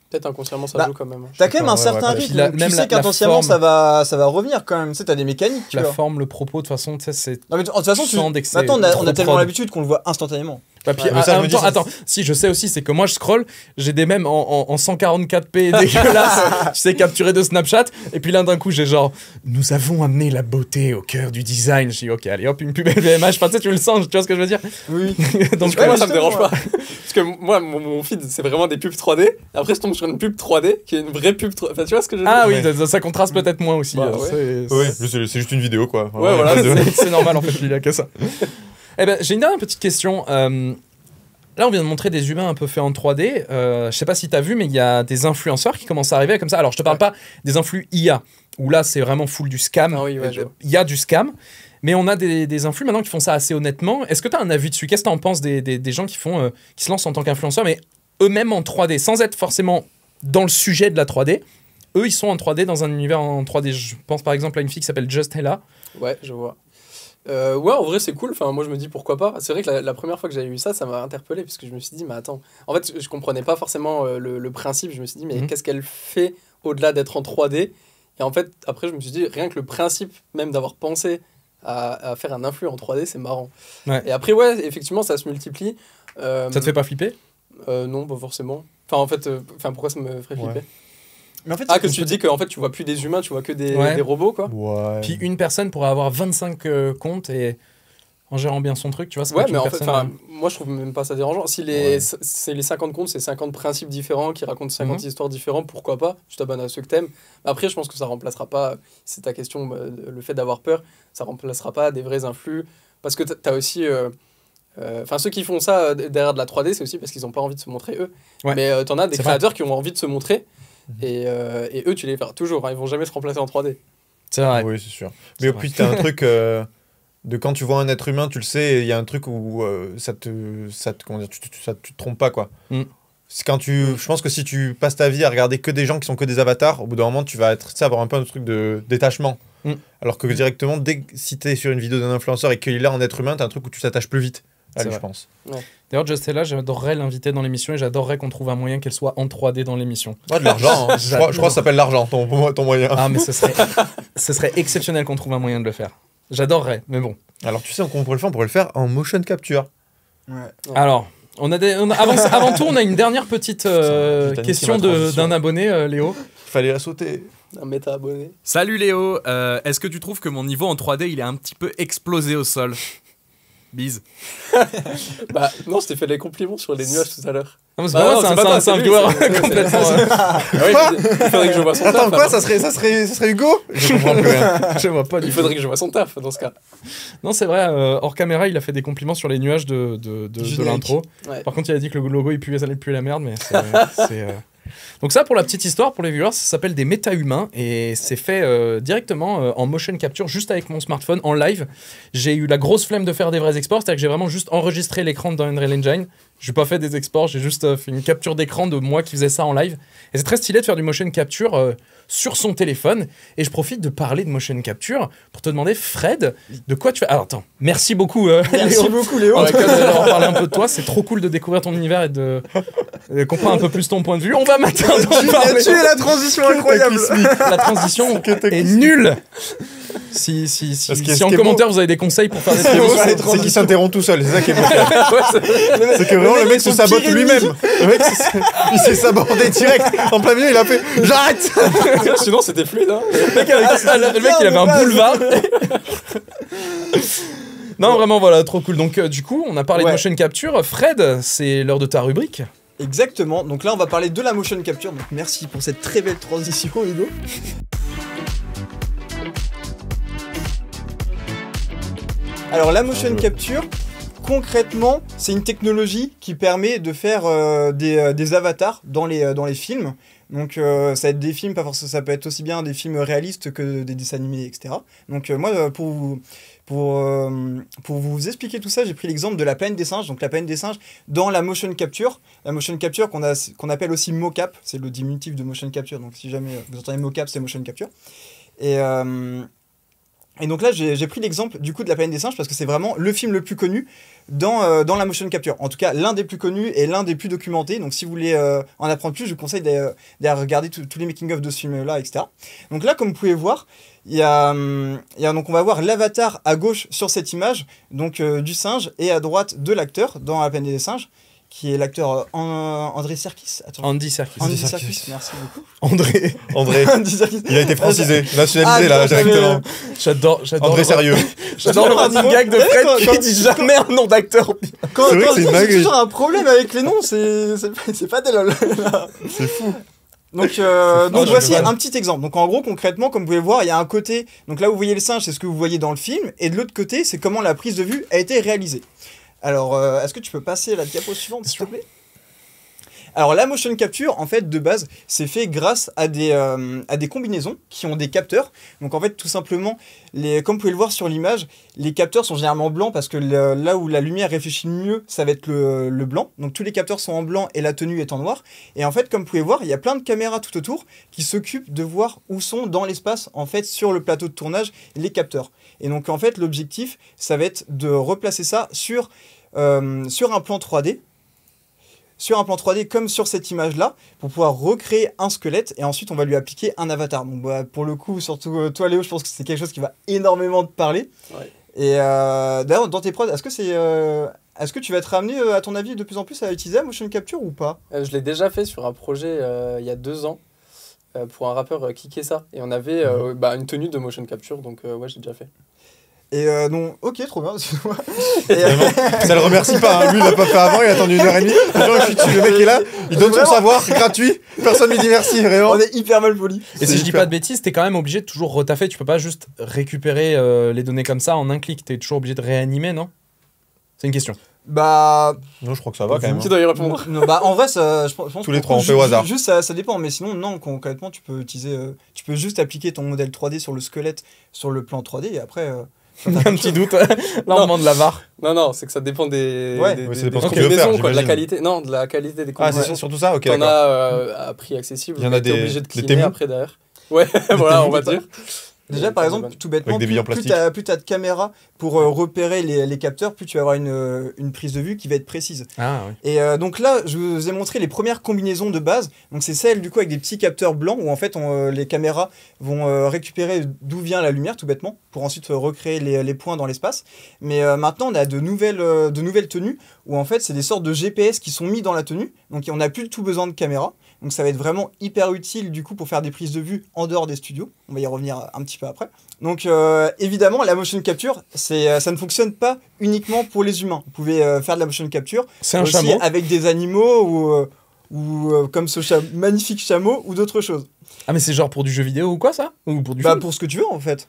Peut-être inconsciemment, ça Bah, joue quand même. T'as quand même pas, un ouais, certain ouais. Puis rythme, la- tu même sais la qu'inconsciemment, forme. ça va revenir quand même. Tu sais, t'as des mécaniques, tu La vois. forme, le propos, de toute façon, tu sais, c'est. Non, mais de toute façon, Tu sens dès que c'est maintenant, on trop a tellement prod. l'habitude qu'on le voit instantanément. Bah, puis, Ouais, mais ça, en je me même dis, temps, ça- attends, si je sais aussi, c'est que moi je scroll, j'ai des mèmes en 144p dégueulasse, tu sais, capturés de Snapchat, et puis là d'un coup j'ai genre, nous avons amené la beauté au cœur du design. Je dis, ok, allez hop, une pub LVMH, enfin, tu sais, tu le sens, tu vois ce que je veux dire. Oui. Donc, Moi, Ouais, ça me dérange justement, pas. Parce que moi, mon feed, c'est vraiment des pubs 3D. Après, je tombe sur une pub 3D qui est une vraie pub 3D. Enfin, tu vois ce que je veux dire? ah oui, ça contraste peut-être moins aussi. Bah, ouais. Oui, c'est juste une vidéo quoi. Ouais, voilà, C'est normal en fait, il a que ça. Eh ben, j'ai une dernière petite question. Là, on vient de montrer des humains un peu faits en 3D. Je sais pas si t'as vu, mais il y a des influenceurs qui commencent à arriver comme ça. Alors, je te parle Ouais. pas des influx IA, où là, c'est vraiment full du scam. Ah oui, ouais, je vois. Il y a du scam. Mais on a des influx maintenant qui font ça assez honnêtement. Est-ce que tu as un avis dessus? Qu'est-ce que tu en penses des gens qui se lancent en tant qu'influenceurs, mais eux-mêmes en 3D, sans être forcément dans le sujet de la 3D? Eux, ils sont en 3D, dans un univers en 3D. Je pense par exemple à une fille qui s'appelle Just Ella. Ouais, je vois. Ouais, en vrai, c'est cool. Enfin, moi, je me dis pourquoi pas. C'est vrai que la première fois que j'avais vu ça, ça m'a interpellé. Parce que je me suis dit, mais attends. En fait, je comprenais pas forcément le principe. Je me suis dit, mais Mhm. qu'est-ce qu'elle fait au-delà d'être en 3D? Et en fait, après, je me suis dit, rien que le principe même d'avoir pensé à faire un influx en 3D, c'est marrant. Ouais. Et après, ouais, effectivement, ça se multiplie. Ça te fait pas flipper? Non, pas forcément. Enfin, en fait, pourquoi ça me ferait flipper? Mais en fait, Ah, c'est que comme tu dis qu'en fait, tu vois plus des humains, tu vois que des Ouais. robots, quoi. Ouais. Puis une personne pourrait avoir 25 comptes et en gérant bien son truc, tu vois. ça peut Ouais, être mais une en fait, personne, moi je trouve même pas ça dérangeant. Si c'est les 50 comptes, c'est 50 principes différents qui racontent 50 histoires différentes, pourquoi pas? Tu t'abonnes à ceux que t'aimes. Après, je pense que ça remplacera pas, c'est ta question, le fait d'avoir peur, ça remplacera pas des vrais influx. Parce que t'as aussi. Enfin, ceux qui font ça derrière de la 3D, c'est aussi parce qu'ils ont pas envie de se montrer eux. Ouais. Mais t'en as des C'est créateurs qui ont envie de se montrer. Et eux, tu les verras toujours. Hein, ils vont jamais se remplacer en 3D. C'est vrai. Oui, c'est sûr. C'est Mais vrai. puis t'as un truc de quand tu vois un être humain, tu le sais, il y a un truc où comment dire, tu te trompes pas quoi. Mm. C'est quand je pense que si tu passes ta vie à regarder que des gens qui sont que des avatars, au bout d'un moment, tu vas être, tu sais, avoir un peu un truc de détachement. Mm. Alors que directement, si t'es sur une vidéo d'un influenceur et qu'il est là en être humain, t'as un truc où tu t'attaches plus vite à C'est lui, vrai. je pense. D'ailleurs, Just Ella, j'adorerais l'inviter dans l'émission et j'adorerais qu'on trouve un moyen qu'elle soit en 3D dans l'émission. Ouais, de l'argent. Hein. je crois que ça s'appelle l'argent, ton moyen. Ah, mais ce serait exceptionnel qu'on trouve un moyen de le faire. J'adorerais, mais bon. Alors tu sais, on pourrait le faire, on pourrait le faire en motion capture. Ouais. Alors, avant tout, on a une dernière petite Titanic question qui va transition. d'un abonné, Léo. Il fallait la sauter. Un méta abonné. Salut Léo, est-ce que tu trouves que mon niveau en 3D il est un petit peu explosé au sol? Bise. Bah, non, je t'ai fait des compliments sur les nuages tout à l'heure. Non, mais c'est Bah pas non, moi, c'est pas toi, c'est un c'est lui, viewer c'est lui, complètement. Ah ouais, il faudrait que je vois son taf. Attends, quoi alors. ça serait Hugo? Je comprends plus rien. Je vois pas du Il tout. faudrait que je vois son taf dans ce cas. Non, c'est vrai, hors caméra, il a fait des compliments sur les nuages de Générique. l'intro. Ouais. Par contre, il a dit que le logo, ça allait puer la merde, mais c'est. Donc ça, pour la petite histoire, pour les viewers, ça s'appelle des méta-humains et c'est fait directement en motion capture, juste avec mon smartphone, en live. J'ai eu la grosse flemme de faire des vrais exports, c'est-à-dire que j'ai vraiment juste enregistré l'écran dans Unreal Engine, J'ai pas fait des exports, j'ai juste fait une capture d'écran de moi qui faisais ça en live. Et c'est très stylé de faire du motion capture sur son téléphone. Et je profite de parler de motion capture pour te demander, Fred, de quoi tu fais. Alors attends, merci beaucoup, Merci Léo. beaucoup, Léo. On va d'avoir parlé un peu de toi. C'est trop cool de découvrir ton univers et de comprendre un peu plus ton point de vue. On va maintenant en parler. Tu es la transition incroyable. La transition est nulle. Si Parce que ce en qui est commentaire vous avez des conseils pour faire des transitions. C'est qu'il s'interrompt tout seul, c'est ça qui est bon. C'est que vraiment le mec se sabote lui-même. Le mec, il s'est sabordé direct. En plein milieu, il a fait j'arrête. Sinon, c'était fluide. Hein. Le mec, il avait un boulevard. Non, vraiment, voilà, trop cool. Donc, du coup, on a parlé de motion capture. Fred, c'est l'heure de ta rubrique. Exactement, donc là on va parler de la motion capture, donc merci pour cette très belle transition Hugo. Alors la motion capture, concrètement, c'est une technologie qui permet de faire des avatars dans les films. Donc ça va être des films, pas forcément, ça peut être aussi bien des films réalistes que des dessins animés, etc. Donc moi, pour vous expliquer tout ça, j'ai pris l'exemple de la planète des singes. Donc la planète des singes dans la motion capture qu'on appelle aussi mocap, c'est le diminutif de motion capture. Donc si jamais vous entendez mocap, c'est motion capture. Et donc là, j'ai pris l'exemple du coup de la planète des singes parce que c'est vraiment le film le plus connu dans la motion capture. En tout cas, l'un des plus connus et l'un des plus documentés. Donc si vous voulez en apprendre plus, je vous conseille d'aller regarder tous les making-of de ce film-là, etc. Donc là, comme vous pouvez voir, donc on va voir l'avatar à gauche sur cette image, donc du singe, et à droite de l'acteur dans la planète des singes, qui est l'acteur Andy Serkis. Andy Serkis. Andy Serkis, merci beaucoup. André. Andy Serkis. Il a été francisé, nationalisé là, directement. J'adore. André sérieux. J'adore le running gag de Fred qui dit jamais un nom d'acteur. Quand C'est vrai que c'est une j'ai dinguerie. toujours un problème avec les noms, c'est pas des lol. C'est fou. Donc je voici rigole. un petit exemple. Donc en gros, concrètement, comme vous pouvez le voir, il y a un côté, donc là où vous voyez le singe, c'est ce que vous voyez dans le film, et de l'autre côté, c'est comment la prise de vue a été réalisée. Alors, est-ce que tu peux passer la diapo suivante, s'il te plaît ? Alors la motion capture, en fait, de base, c'est fait grâce à des combinaisons qui ont des capteurs. Donc en fait, tout simplement, comme vous pouvez le voir sur l'image, les capteurs sont généralement blancs parce que là où la lumière réfléchit mieux, ça va être le blanc. Donc tous les capteurs sont en blanc et la tenue est en noir. Et en fait, comme vous pouvez voir, il y a plein de caméras tout autour qui s'occupent de voir où sont dans l'espace, en fait, sur le plateau de tournage, les capteurs. Et donc en fait, l'objectif, ça va être de replacer ça sur un plan 3D. Sur un plan 3D comme sur cette image-là, pour pouvoir recréer un squelette, et ensuite on va lui appliquer un avatar. Donc pour le coup, surtout toi Léo, je pense que c'est quelque chose qui va énormément te parler. Ouais. Et d'ailleurs, dans tes prods, est-ce que tu vas être amené, à ton avis, de plus en plus à utiliser la motion capture ou pas ? Je l'ai déjà fait sur un projet il y a 2 ans pour un rappeur Kikessa. Et on avait une tenue de motion capture, donc ouais, j'ai déjà fait. Et non, ok, trop bien, excuse-moi. Vraiment, ça le remercie pas. Hein. Lui, il l'a pas fait avant, il a attendu 1h30. Le mec est là, il donne son savoir gratuit. Personne lui dit merci, vraiment. On est hyper mal poli. Et si je dis pas de bêtises, t'es quand même obligé de toujours retaffer. Tu peux pas juste récupérer les données comme ça en un clic. T'es toujours obligé de réanimer, non ? C'est une question. Bah, Non, je crois que ça va quand même. Qui doit y répondre ? non, bah en vrai, je pense Tous les que trois, on fait au hasard. Juste ça dépend, mais sinon, non, concrètement, tu peux juste appliquer ton modèle 3D sur le squelette, sur le plan 3D, et après. Un petit doute. Là, on demande la VAR. Non, c'est que ça dépend des ça dépend ce qu'on des veut faire, maisons, quoi, de la j'imagine. qualité. Non, de la qualité des Ah, conditions. c'est surtout ça. Ok, T'en d'accord. as à prix accessible. Il y en a t'es des- obligé de des cleaner Temu. après derrière. Ouais, voilà, on va dire. Déjà, par exemple, tout bêtement, Avec des billes en plus plastique. tu as de caméras pour repérer les capteurs, plus tu vas avoir une prise de vue qui va être précise. Ah oui. Et donc là, je vous ai montré les premières combinaisons de base. Donc c'est celle du coup avec des petits capteurs blancs où en fait les caméras vont récupérer d'où vient la lumière tout bêtement pour ensuite recréer les points dans l'espace. Mais maintenant on a de nouvelles tenues où en fait c'est des sortes de GPS qui sont mis dans la tenue. Donc on n'a plus tout besoin de caméra. Donc ça va être vraiment hyper utile du coup pour faire des prises de vue en dehors des studios. On va y revenir un petit peu après. Donc évidemment la motion capture ça ne fonctionne pas uniquement pour les humains. Vous pouvez faire de la motion capture C'est un aussi chameau. avec des animaux ou comme ce magnifique chameau ou d'autres choses. Ah, mais c'est genre pour du jeu vidéo ou quoi ça ? Ou pour du Bah film ? pour ce que tu veux en fait.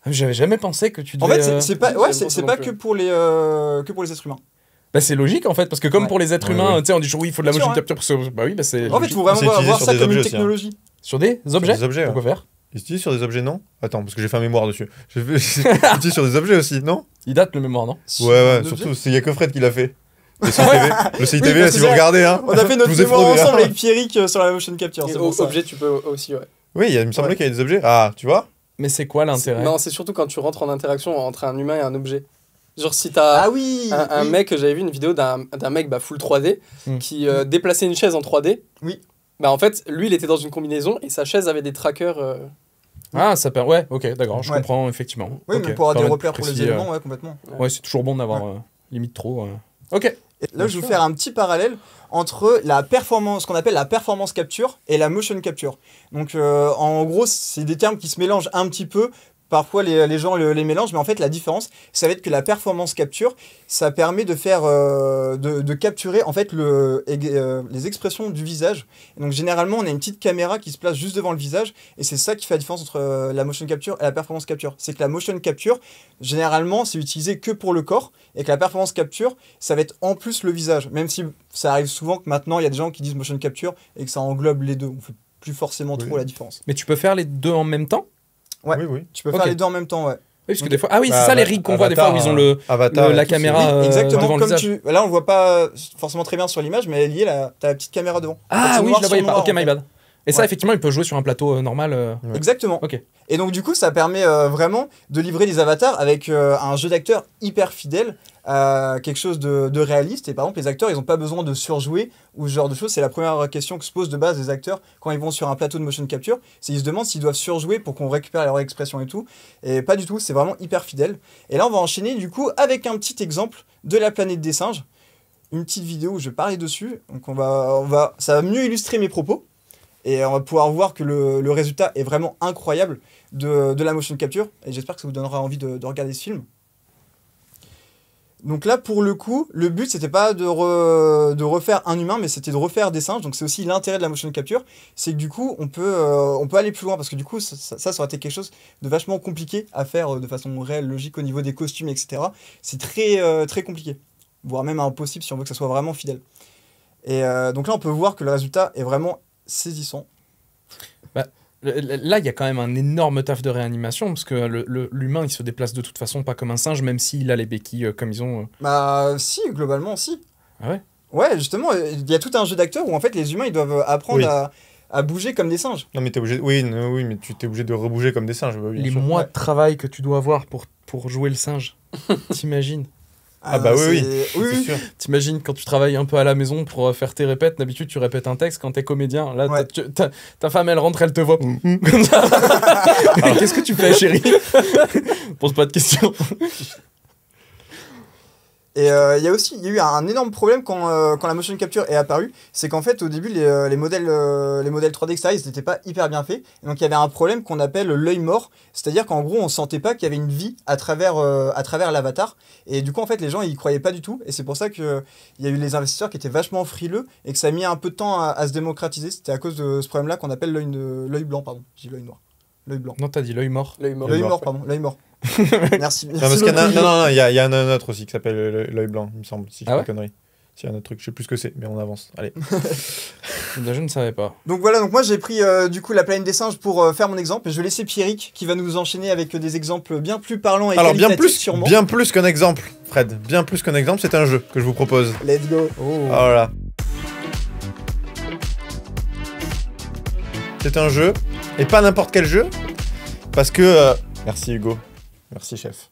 Ah, j'avais jamais pensé que tu En devais. fait c'est pas j'aime ouais, pas c'est ça non pas plus. que pour les êtres humains. Bah, c'est logique en fait, parce que comme Ouais. pour les êtres Ouais, humains, ouais. tu sais, on dit toujours oui, il faut de la Bien motion sûr, capture pour que. Bah oui, bah c'est. En fait, il faut vraiment C'est utilisé voir sur ça des comme une objets aussi, hein. technologie. Sur des objets ? Sur des objets, ouais. Pourquoi faire ? Il s'utilise sur des objets, non ? Attends, parce que j'ai fait un mémoire dessus. Il s'utilise sur des objets aussi, non ? Il date le mémoire, non ? Ouais, Sur un surtout, il y a que Fred qui l'a fait. Le CITV, Oui, là, parce si que vous c'est- regardez, hein. On a fait notre Je vous ai mémoire fraudé, hein. ensemble avec Pierrick sur la motion capture. Et C'est pour ça. objet, tu peux aussi, ouais. Oui, il me semblait Ouais. qu'il y avait des objets. Ah, tu vois? Mais c'est quoi l'intérêt? Non, c'est surtout quand tu rentres en interaction entre un humain et un objet. Genre si t'as Ah oui. un oui. mec, j'avais vu une vidéo d'un mec full 3D Mm. qui déplaçait une chaise en 3D. Oui. Bah en fait, lui, il était dans une combinaison et sa chaise avait des trackers. Ah, ça permet. Ouais, ok, d'accord, je Ouais. comprends, effectivement. Oui, Ok, mais pour avoir des permet de repères pour les préciser, éléments, ouais, complètement. Ouais, c'est toujours bon d'avoir limite trop. Ok. Et là, je vais vous faire un petit parallèle entre la performance, ce qu'on appelle la performance capture et la motion capture. Donc, en gros, c'est des termes qui se mélangent un petit peu. Parfois, les gens les mélangent, mais en fait, la différence, ça va être que la performance capture, ça permet de faire, de capturer en fait les expressions du visage. Et donc, généralement, on a une petite caméra qui se place juste devant le visage, et c'est ça qui fait la différence entre la motion capture et la performance capture. C'est que la motion capture, généralement, c'est utilisé que pour le corps, et que la performance capture, ça va être en plus le visage. Même si ça arrive souvent que maintenant, il y a des gens qui disent motion capture et que ça englobe les deux. On fait plus forcément trop la différence. Mais tu peux faire les deux en même temps? Ouais. Oui, oui. Tu peux Ok. faire les deux en même temps, ouais. Oui, parce que des fois. Ah oui, c'est Bah, ça les rigs qu'on voit des fois où ils ont Avatar, la et tout, caméra c'est- Oui, exactement. devant le Comme visage. là, on le voit pas forcément très bien sur l'image, mais elle est liée, t'as la petite caméra devant. En fait, Ah c'est oui, noir je la sur voyais pas. noir, Ok, en my fait. bad. Et ça, Ouais. effectivement, il peut jouer sur un plateau normal. Ouais. Exactement. Ok. Et donc, du coup, ça permet vraiment de livrer des avatars avec un jeu d'acteurs hyper fidèle, quelque chose de réaliste. Et par exemple, les acteurs, ils n'ont pas besoin de surjouer ou ce genre de choses. C'est la première question que se pose de base les acteurs quand ils vont sur un plateau de motion capture. C'est ils se demandent s'ils doivent surjouer pour qu'on récupère leur expression et tout. Et pas du tout, c'est vraiment hyper fidèle. Et là, on va enchaîner du coup avec un petit exemple de la planète des singes. Une petite vidéo où je vais parler dessus. Donc, ça va mieux illustrer mes propos. Et on va pouvoir voir que le résultat est vraiment incroyable de la motion capture. Et j'espère que ça vous donnera envie de regarder ce film. Donc là, pour le coup, le but, c'était pas de refaire un humain, mais c'était de refaire des singes. Donc c'est aussi l'intérêt de la motion capture. C'est que du coup, on peut aller plus loin. Parce que du coup, ça aurait été quelque chose de vachement compliqué à faire de façon réelle, logique au niveau des costumes, etc. C'est très, très compliqué. Voire même impossible si on veut que ça soit vraiment fidèle. Et donc là, on peut voir que le résultat est vraiment saisissant. Là, il y a quand même un énorme taf de réanimation parce que l'humain, il se déplace de toute façon pas comme un singe, même s'il a les béquilles comme ils ont. Bah si, globalement, si. Ah ouais? Ouais, justement, il y a tout un jeu d'acteurs où en fait les humains ils doivent apprendre Oui. à bouger comme des singes. Non, mais t'es obligé. Oui, oui, mais tu t'es obligé de rebouger comme des singes. Bien Les sûr. mois Ouais. de travail que tu dois avoir pour jouer le singe. T'imagines? Ah bah oui, c'est- oui. oui, C'est oui. sûr. T'imagines quand tu travailles un peu à la maison pour faire tes répètes, d'habitude tu répètes un texte quand t'es comédien. Là, Ouais. ta femme elle rentre, elle te voit. Comme ça. Qu'est-ce que tu fais, chérie? Pose pas de questions. Et il y a eu un énorme problème quand la motion capture est apparue, c'est qu'en fait au début les modèles 3D etc ils n'étaient pas hyper bien faits, et donc il y avait un problème qu'on appelle l'œil mort, c'est-à-dire qu'en gros on sentait pas qu'il y avait une vie à travers l'avatar, et du coup en fait les gens ils y croyaient pas du tout, et c'est pour ça que il y a eu les investisseurs qui étaient vachement frileux et que ça a mis un peu de temps à se démocratiser. C'était à cause de ce problème là qu'on appelle l'œil blanc, pardon, j'ai dit l'œil noir, l'œil blanc, Non, t'as dit l'œil mort. L'œil mort. l'œil mort. mort, pardon, l'œil mort. Merci. Non, parce qu'il y en a, non, il y a un autre aussi qui s'appelle l'œil blanc, il me semble, si je Ah fais ouais pas de conneries. S'il y a un autre truc, je sais plus ce que c'est, mais on avance. Allez. Je ne savais pas. Donc voilà, donc moi j'ai pris du coup la planète des singes pour faire mon exemple, et je vais laisser Pierrick qui va nous enchaîner avec des exemples bien plus parlants et Alors, bien qualitatifs sûrement. plus qu'un exemple, Fred. Bien plus qu'un exemple, c'est un jeu que je vous propose. Let's go. Oh. Voilà. C'est un jeu, et pas n'importe quel jeu, parce que... Merci Hugo. Merci chef.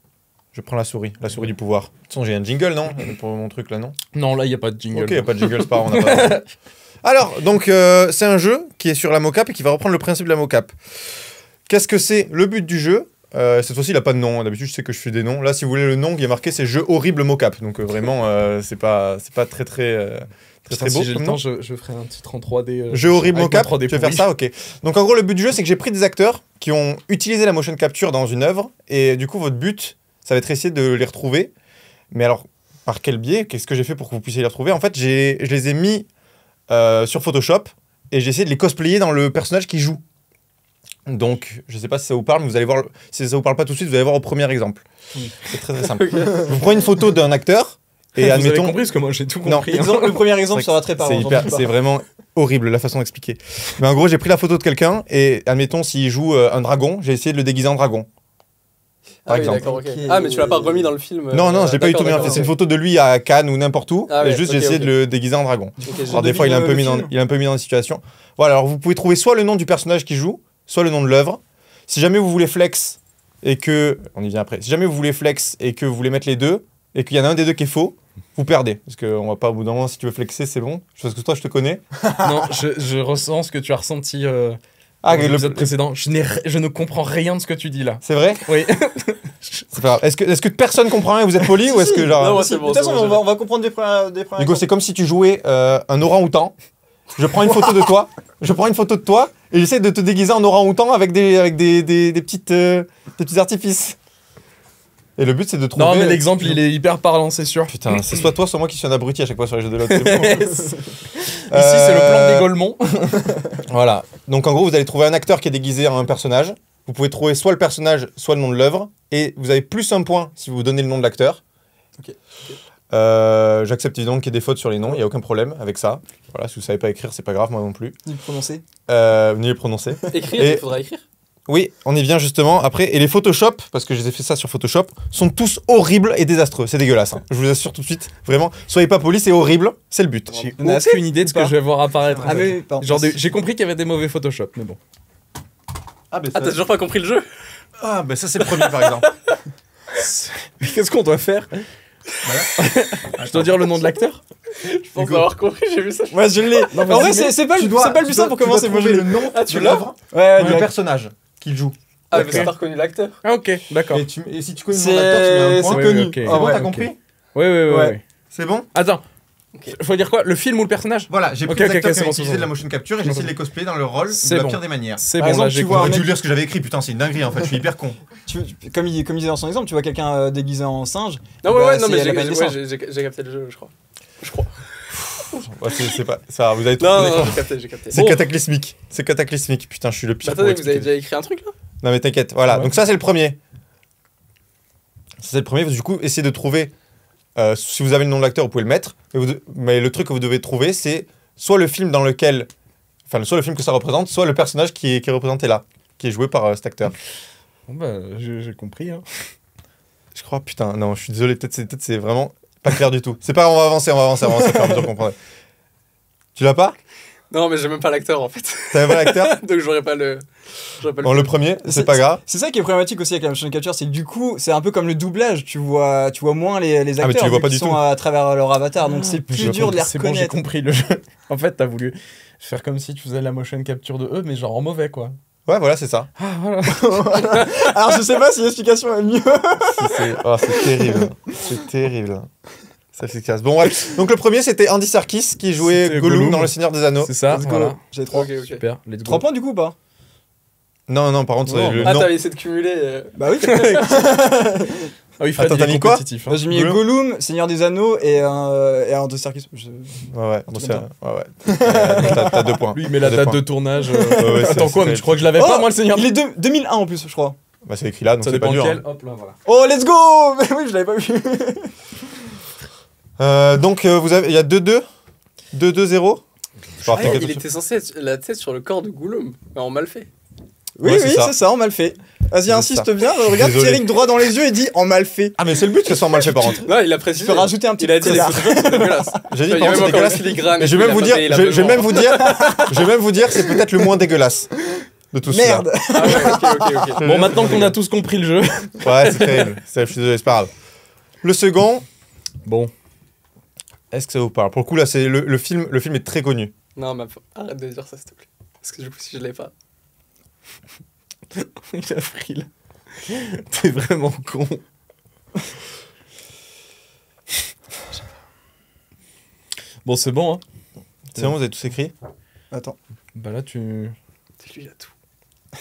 Je prends la souris du pouvoir. De toute façon, j'ai un jingle, non? Pour mon truc là, non? Non, là, il n'y a pas de jingle. Ok, y a pas de jingle, c'est pas grave, on a pas. Alors, donc, c'est un jeu qui est sur la mocap et qui va reprendre le principe de la mocap. Qu'est-ce que c'est le but du jeu? Cette fois-ci, il n'a pas de nom. D'habitude, je sais que je fais des noms. Là, si vous voulez le nom, il y a marqué c'est jeu horrible mocap. Donc, vraiment, c'est pas très Putain, beau. si j'ai comme le nom. temps, je ferai un titre en 3D. Jeu horrible avec mocap, ma 3D tu veux faire pourrie. ça? Ok. Donc en gros, le but du jeu, c'est que j'ai pris des acteurs qui ont utilisé la motion capture dans une œuvre, et du coup, votre but, ça va être essayer de les retrouver. Mais alors, par quel biais? Qu'est-ce que j'ai fait pour que vous puissiez les retrouver? En fait, je les ai mis sur Photoshop, et j'ai essayé de les cosplayer dans le personnage qui joue. Donc, je sais pas si ça vous parle, mais vous allez voir, si ça vous parle pas tout de suite, vous allez voir au premier exemple. C'est très très simple. Vous prenez une photo d'un acteur, et Vous avez admettons... compris, parce que moi, j'ai tout Non. compris. hein. Le premier exemple C'est sera très parlant. C'est j'en hyper- doute pas. c'est vraiment horrible la façon d'expliquer. Mais en gros, j'ai pris la photo de quelqu'un et admettons s'il joue un dragon, j'ai essayé de le déguiser en dragon. par Ah oui, exemple. d'accord, ok. Ok. Ah, mais tu l'as pas remis dans le film. Non, non, je l'ai pas du tout d'accord, bien fait. C'est une d'accord, photo de lui à Cannes ou n'importe où. Ah et ouais, juste, ok, j'ai essayé ok. de le déguiser en dragon. ok, j'ai- Alors, des fois, il est un peu devine mis le dans, film. il est un peu mis dans une situation. Voilà, alors vous pouvez trouver soit le nom du personnage qui joue, soit le nom de l'œuvre. Si jamais vous voulez flex et que. On y vient après. Si jamais vous voulez flex et que vous voulez mettre les deux, et qu'il y en a un des deux qui est faux, vous perdez. Parce qu'on va pas, au bout d'un moment, si tu veux flexer, c'est bon. Parce que toi, je te connais. Non, je ressens ce que tu as ressenti Ah, dans le- l'épisode précédent. Je ne comprends rien de ce que tu dis là. C'est vrai. Oui. C'est pas grave. Est-ce que personne comprend rien et vous êtes poli ou est-ce que genre. Non, moi, Si, c'est de bon, toute c'est façon, bon, on va comprendre des premiers Hugo, c'est comme si tu jouais un orang-outan. Je prends une photo de toi. Je prends une photo de toi et j'essaie de te déguiser en orang-outan avec des petits artifices. Et le but, c'est de trouver. Non, mais l'exemple, il est hyper parlant, c'est sûr. Putain, c'est soit toi, soit moi qui suis un abruti à chaque fois sur les jeux de l'autre. c'est bon. Ici, c'est le plan des Golemons. Voilà. Donc, en gros, vous allez trouver un acteur qui est déguisé en un personnage. Vous pouvez trouver soit le personnage, soit le nom de l'œuvre. Et vous avez plus un point si vous donnez le nom de l'acteur. Ok. J'accepte évidemment qu'il y ait des fautes sur les noms. Il n'y a aucun problème avec ça. Voilà, si vous savez pas écrire, c'est pas grave, moi non plus. Ni le prononcer. Ni les prononcer. Écrire, Et- il faudra écrire. Oui, on y vient justement après. Et les Photoshop, parce que j'ai fait ça sur Photoshop, sont tous horribles et désastreux. C'est dégueulasse. Hein. Je vous assure tout de suite. Vraiment, soyez pas polis, c'est horrible. C'est le but. J'ai On a assez aucune idée de ce ou pas que je vais voir apparaître. Ah, mais pardon. Genre, j'ai compris qu'il y avait des mauvais Photoshop, mais bon. Ah, Ah, t'as toujours pas compris le jeu? bah ça, c'est le premier par exemple. Qu'est-ce qu'on doit faire Je dois dire le nom de l'acteur Je pense avoir compris, j'ai vu ça. Ouais, je l'ai. Non, En vas-y, vrai, mais c'est pas le plus simple pour commencer. Moi, je l'ai. le nom Ah, tu de l'as l'œuvre, Ouais, le direct. personnage qu'il joue. Ah, Ok. mais c'est pas reconnu l'acteur. Ah, ok, d'accord. Et si tu connais le nom de l'acteur, tu mets un C'est point. Oui, connu. oui, ok. C'est Ah bon, ouais. t'as ok. compris Oui, oui, oui. Ouais. oui. C'est bon. Attends, Ok. faut dire quoi? Le film ou le personnage? Voilà, j'ai pris Ok, les ok, acteurs ok, qui c'est ont bon, utilisé c'est de la bon. motion capture et j'ai essayé de les cosplayer dans le rôle C'est de la bon. pire des manières. C'est Par bon, exemple, là, j'ai tu vois J'aurais un dû mec- lire ce que j'avais écrit, putain, c'est une dinguerie en fait, je suis hyper con. Comme il disait dans son exemple, tu vois quelqu'un déguisé en singe. Non, Bah, ouais, non, c'est mais la peine de singe. j'ai capté le jeu, je crois. Je crois. Ouais, c'est pas ça, vous avez tout. Non, non, j'ai capté. C'est Bon, cataclysmique. C'est cataclysmique. Putain, je suis le bah, pire. attendez, pour vous avez expliquer. déjà écrit un truc là? Non mais t'inquiète. Voilà. Ouais. Donc ça c'est le premier. Ça, c'est le premier. Du coup, essayez de trouver. Si vous avez le nom de l'acteur, vous pouvez le mettre. Mais le truc que vous devez trouver, c'est soit le film dans lequel, enfin, soit le film que ça représente, soit le personnage qui est représenté là, qui est joué par cet acteur. Bon, bah, j'ai compris. Hein. Je crois. Putain, non, je suis désolé. Peut-être c'est vraiment pas clair du tout. C'est pas. On va avancer. On va avancer. On va avancer. Au fur et à mesure qu'on comprend. Tu l'as pas? Non, mais j'ai même pas l'acteur en fait. T'as un vrai acteur? Donc j'aurais pas le. Bon, le premier, c'est pas grave. C'est ça qui est problématique aussi avec la motion capture, c'est que du coup, c'est un peu comme le doublage, tu vois moins les Ah, mais acteurs tu les vois vu pas qu'ils du sont tout. à travers leur avatar, donc c'est J'ai plus dur de les compris, c'est bon, j'ai reconnaître. compris le jeu. En fait, t'as voulu faire comme si tu faisais la motion capture de eux, mais genre en mauvais, quoi. Ouais, voilà, c'est ça. Ah, voilà. Alors je sais pas si l'explication est mieux. C'est terrible. C'est terrible. Ça s'efficace. Bon, bref. Donc, le premier, c'était Andy Serkis qui jouait C'était Gollum Gollum. dans Le Seigneur des Anneaux. C'est ça, Let's go. voilà. J'ai 3. Ok, ok. Super, let's go. 3 points du coup ou pas? Non, par contre, Non, le Ah, nom. t'avais essayé de cumuler. Bah oui. Ah oui, Fred, Attends, il t'as est mis quoi compétitif, hein. Moi, j'ai mis Gollum. Gollum, Seigneur des Anneaux et un de Serkis. Ouais. Bon, truc c'est- comme ouais. T'as 2 points. Lui, il met la T'as date deux de points. tournage. ouais, Attends, c'est- quoi, c'est- mais tu crois que je l'avais Oh, pas, moi, le Seigneur? Il est 2001 en plus, je crois. Bah, c'est écrit là, donc Ça c'est pas dépend dur. lequel. Hop là, voilà. Oh, let's go. Mais oui, je l'avais pas vu. Donc, il y a 2-2. 2-2-0. Bon, Ah, t'inquiète, il était censé être la tête sur le corps de Gollum. Mais en mal fait. Oui, Ouais, c'est oui, ça. c'est ça, on mal fait. Vas-y, C'est insiste ça. bien. Regarde Désolé. Thierry droit dans les yeux et dit en mal fait. Ah, mais c'est le but que ce soit mal fait par contre. Non, il a Je précisé. peux rajouter un petit Il a dit les connard. Photoshop, c'est dégueulasse. J'ai dit Il y a par même contre, c'est encore dégueulasse. le filigrane. Mais je vais même vous dire, je vais même vous dire, je vais même vous dire, c'est peut-être le moins dégueulasse de tous ceux-là. Merde. Ah ouais, ok. Bon, maintenant qu'on a tous compris le jeu. Ouais, c'est terrible. Je suis désolé, c'est pas grave. Le second, Bon, est-ce que ça vous parle? Pour le coup, là, c'est le film est très connu. Non, mais arrête de dire ça, s'il te plaît. Parce que du coup, si je l'ai pas. il a pris là. T'es vraiment con. Bon, c'est bon, hein. C'est bon, vous avez tous écrit? Attends. Bah là, tu. Lui, il a tout.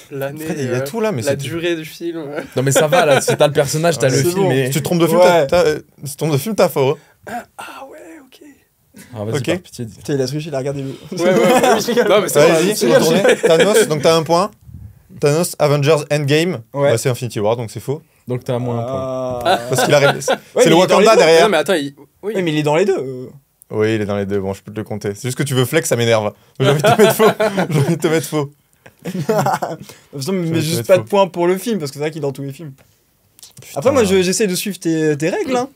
L'année. Fred, il y a tout là, mais La c'est. durée du film. Non, mais ça va, là. Si t'as le personnage, t'as Ouais, le c'est film. bon. Et... Si tu te trompes de film, Ouais. si tu te trompes de film, t'as faux. Ah ouais, ok. Ah, vas-y, Ok. par pitié. dis. Putain, il a triché, il a regardé le. Ouais. Non, mais c'est Vas-y, bon. c'est retourné. Thanos, donc t'as un point. Thanos, Avengers Endgame. Ouais. Bah, c'est Infinity War, donc c'est faux. Donc t'as moins un point. Ah. Parce qu'il a. Ouais, C'est mais le il est dans les Wakanda deux. derrière. Non, mais attends, oui. Ouais, mais il est dans les deux. Oui, il est dans les deux. Bon, je peux te le compter. C'est juste que tu veux flex, ça m'énerve. J'ai envie de te mettre faux. J'ai envie de te mettre faux. De toute façon, vais mais te juste mettre pas faux. de points pour le film, parce que c'est vrai qu'il est dans tous les films. Après, moi, j'essaie de suivre tes règles. Hein.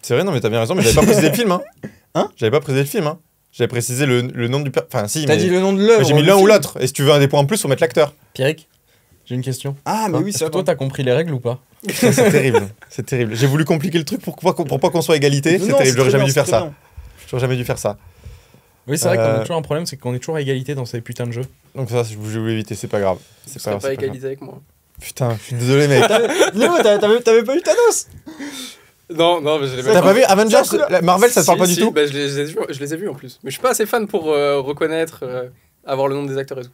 C'est vrai, non, mais t'as bien raison, mais j'avais pas précisé le film. Hein. Hein J'avais pas précisé le film. Hein. J'avais précisé le nom du. Enfin, si, T'as mais. dit le nom de l'œuvre. J'ai mis le l'un ou film. l'autre. Et si tu veux un des points en plus, faut mettre l'acteur. Pierrick, j'ai une question. Ah, mais oui, Est-ce c'est que toi, t'as compris les règles ou pas? C'est terrible. C'est terrible. J'ai voulu compliquer le truc pour pas qu'on soit égalité. C'est terrible. J'aurais jamais dû faire ça. J'aurais jamais dû faire ça. Oui, c'est vrai qu'on a toujours un problème, c'est qu'on est toujours à égalité dans ces putains de jeux. Donc ça, je voulais éviter. C'est pas grave. Tu C'est serais grave, pas c'est grave. égalité avec moi. Putain, je suis désolé, mec. Léo, t'avais pas eu Thanos? Non, mais je l'ai T'as pas vu Avengers c'est un Marvel, ça te parle pas du tout? Bah, je les ai vus en plus. Mais je suis pas assez fan pour reconnaître, avoir le nom des acteurs et tout.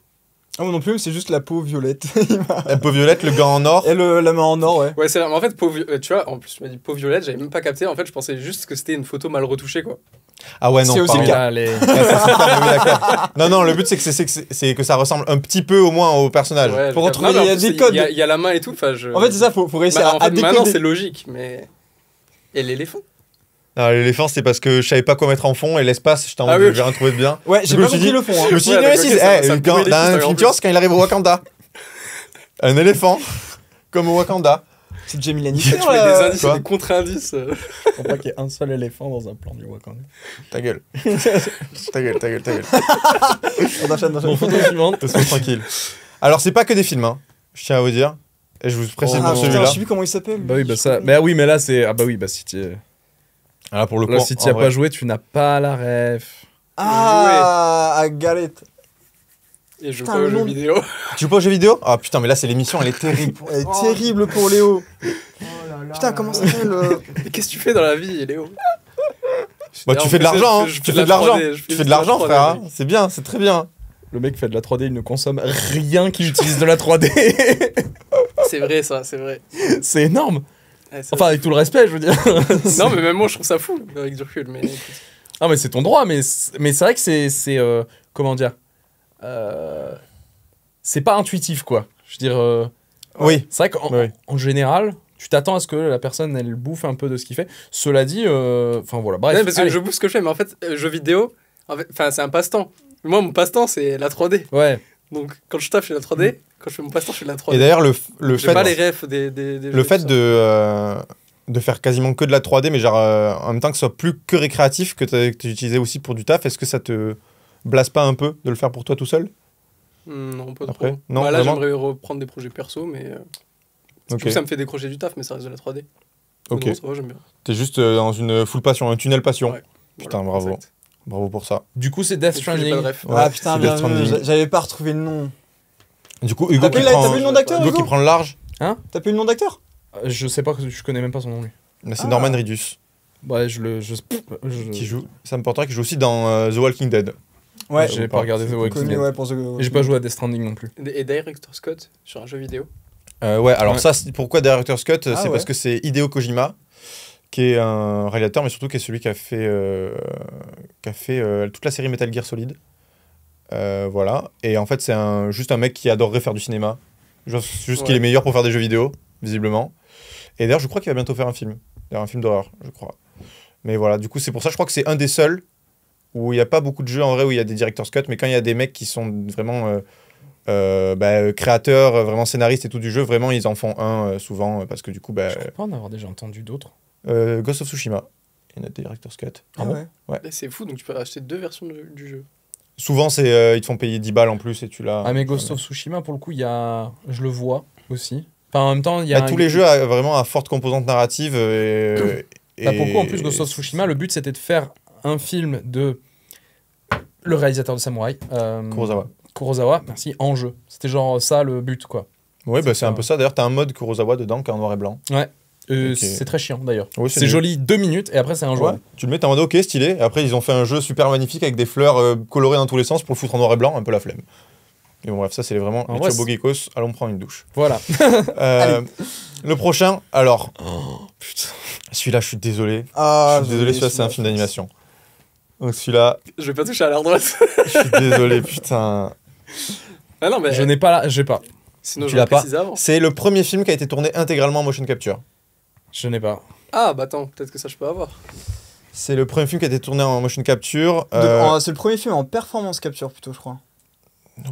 Ah, moi non plus, c'est juste la peau violette. La peau violette, le gant en or. Et la main en or, ouais. Ouais, c'est vrai. Mais en fait, tu vois, en plus, tu m'as dit peau violette, j'avais même pas capté. En fait, je pensais juste que c'était une photo mal retouchée, quoi. Ah ouais, non, C'est aussi pardon. le cas. Là, les... Ouais, ça, c'est clair, mais oui, d'accord. Non, le but c'est que ça ressemble un petit peu au moins au personnage. Ouais, Pour je- retrouver non, mais en les plus, codes. Il y a la main et tout. En fait, c'est ça, faut réussir Bah, en à fait, maintenant, c'est décoder. logique, mais. Et l'éléphant? Non, l'éléphant, c'est parce que je savais pas quoi mettre en fond et l'espace, j'étais en Ah mode, oui, je vais rien trouver de bien. Ouais, Du j'ai coup, pas je me suis compris le fond. Je Hein. me suis dit, Ouais, mais d'accord, si, ok, ça me dans pourrit les dans pistes, Infinity en plus. Wars, quand il arrive au Wakanda. Un éléphant, comme au Wakanda. C'est Jamie Tu Lannister, mets des là. indices quoi et des contre-indices. Faut pas qu'il y ait un seul éléphant dans un plan du Wakanda. Ta gueule. Ta gueule. On enchaîne. Bon, photo suivante. Laisse-moi tranquille. Alors, c'est pas que des films, hein. Je tiens à vous dire. Et je vous précise Ah pour putain, celui-là. je sais plus comment il s'appelle. Bah oui, bah ça. Bah oui, mais là, c'est. Ah bah oui, bah si tu. Là, pour le Là, coup, si tu en as vrai. pas joué, tu n'as pas la ref. Ah, I got it. Et je joue Putain, pas aux le jeux nom- vidéo. Tu joues pas aux jeux vidéo? Ah putain, mais là, c'est l'émission, elle est terrible. Elle est terrible pour Léo. Putain, comment ça s'appelle Mais qu'est-ce que tu fais dans la vie, Léo? Bah, tu fais de l'argent, hein. Tu fais de l'argent. Tu fais de l'argent, frère. Hein. C'est bien, c'est très bien. Le mec fait de la 3D, il ne consomme rien qui utilise de la 3D. C'est vrai, ça, c'est vrai. C'est énorme. Ouais, c'est Enfin, avec tout le respect, je veux dire. Non, mais même moi, je trouve ça fou, avec du recul. Mais écoute. Ah, mais c'est ton droit, mais c'est vrai que c'est comment dire c'est pas intuitif, quoi. Je veux dire, Oui. c'est vrai qu'en Oui. en général, tu t'attends à ce que la personne, elle bouffe un peu de ce qu'il fait. Cela dit, enfin voilà, bref. Ouais, parce que allez. je bouffe ce que je fais, mais en fait, jeux vidéo, enfin, c'est un passe-temps. Moi, mon passe-temps, c'est la 3D. Ouais, Donc, quand je taffe, je fais la 3D. Quand je fais mon passe-temps, je fais de la 3D. Et d'ailleurs, le J'ai pas les fait, refs des le jeux, fait tout ça. de faire quasiment que de la 3D, mais genre en même temps que ce soit plus que récréatif, que tu utilisais aussi pour du taf, est-ce que ça te blase pas un peu de le faire pour toi tout seul? Non, pas Après, trop. non, Bah, là, vraiment j'aimerais reprendre des projets perso, mais. Ok. Du coup, ça me fait décrocher du taf, mais ça reste de la 3D. Ok. Non, ça va, j'aime bien. T'es juste dans une full passion, un tunnel passion. Ouais. Putain, Voilà, bravo. exact. Bravo pour ça. du coup, c'est Death Et puis, j'ai pas de Stranding. ref. Ouais, Ah putain, c'est bien Death vu. Stranding. J'avais pas retrouvé le nom. Du coup, Hugo T'as qui plus prend, le nom d'acteur, Hugo qui Hugo prend le large, T'as plus le nom d'acteur? Je sais pas, je connais même pas son nom, lui. mais c'est Ah. Norman Reedus Ouais, je qui joue. Sam Porter qui joue aussi dans The Walking Dead. Ouais. J'ai pas regardé The Walking Connu, Dead. ouais, pour The. Et j'ai pas joué à Death Stranding non plus. Et Director Scott sur un jeu vidéo. Ouais, alors Ouais. ça, pourquoi Director's Cut? C'est ouais. parce que c'est Hideo Kojima, qui est un réalisateur, mais surtout qui est celui qui a fait toute la série Metal Gear Solid. Voilà. Et en fait, c'est juste un mec qui adorerait faire du cinéma. Juste qu'il Ouais. est meilleur pour faire des jeux vidéo, visiblement. Et d'ailleurs, je crois qu'il va bientôt faire un film. D'ailleurs, un film d'horreur, je crois. Mais voilà, du coup, c'est pour ça, je crois que c'est un des seuls où il n'y a pas beaucoup de jeux en vrai où il y a des Director's Cut, mais quand il y a des mecs qui sont vraiment créateurs, vraiment scénaristes et tout du jeu, vraiment, ils en font un souvent, parce que du coup, Je crois pas en avoir déjà entendu d'autres. Ghost of Tsushima, il y a des Director's Cut. Ah ouais. Et c'est fou, donc tu peux acheter 2 versions du jeu. Souvent, ils te font payer 10 balles en plus et tu l'as. Ah, mais Ghost of Tsushima, pour le coup, il y a. Je le vois aussi. Enfin, en même temps, il y a. Tous les jeux vraiment à forte composante narrative. Bah, pour le coup, en plus, Ghost of Tsushima, le but c'était de faire un film de. Le réalisateur de Samurai. Kurosawa, merci, en jeu. C'était genre ça le but, quoi. Ouais, bah, c'est ça. un peu ça. D'ailleurs, t'as un mode Kurosawa dedans qui est en noir et blanc. Ouais. Ok. C'est très chiant d'ailleurs. Ouais, C'est nul. joli 2 minutes et après c'est un jeu. Ouais. Tu le mets, t'es en mode ok, stylé. Et après, ils ont fait un jeu super magnifique avec des fleurs colorées dans tous les sens pour le foutre en noir et blanc, un peu la flemme. Mais bon, bref, ça, c'est vraiment En les vrai, Turbo Geekos. Allons prendre une douche. Voilà. Le prochain, alors. Putain. Celui-là, je suis désolé. Ah, je suis désolé, celui-là, c'est un film d'animation. Donc, celui-là, Je vais pas toucher à l'air droite. je suis désolé, putain. Ah non, mais Je n'ai pas là, j'ai pas. sinon Tu je l'as l'ai pas. précisé avant. C'est le premier film qui a été tourné intégralement en motion capture. Je n'ai pas. Ah, bah attends, peut-être que ça je peux avoir. C'est le premier film qui a été tourné en motion capture. C'est le premier film en performance capture plutôt, je crois.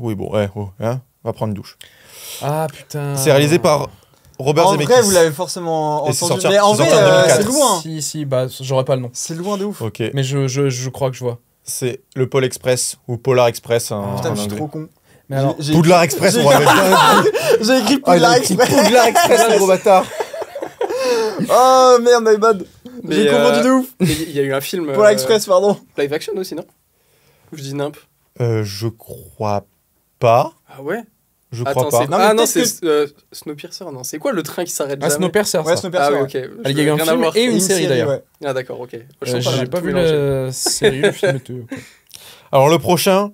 Oui, bon, ouais, oh, hein, on va prendre une douche. Ah putain. C'est réalisé par Robert En Zemeckis. vrai, vous l'avez forcément Et c'est entendu. sorti- Mais en c'est vrai, sorti en 2004. c'est loin. Si, bah, j'aurais pas le nom. C'est loin de ouf. Ok. Mais je crois que je vois. C'est le Pôle Express ou Polar Express en, Putain, en je suis anglais. trop con. Mais alors, J'ai- Poudlard Express, j'ai- on aurait bien. J'ai écrit Ah, il Poudlard a écrit Express. Poudlard Express, le gros bâtard. Oh merde, my bad. Mais, J'ai confondu de ouf. Il y a eu un film. Polar Express, pardon. Live action aussi, non? Ou je dis nimp. Je crois pas. Ah ouais? Je Attends, crois c'est. pas. Non, mais Ah non, peut-être c'est Snowpiercer, non. C'est quoi le train qui s'arrête ah, jamais? Snowpiercer, Ouais, ça. Snowpiercer. Ah oui, ouais. ok. Il y a eu un Rien à film voir. et une série d'ailleurs. ouais. Ah d'accord, ok. J'ai pas vu la série, le film était. Alors le prochain,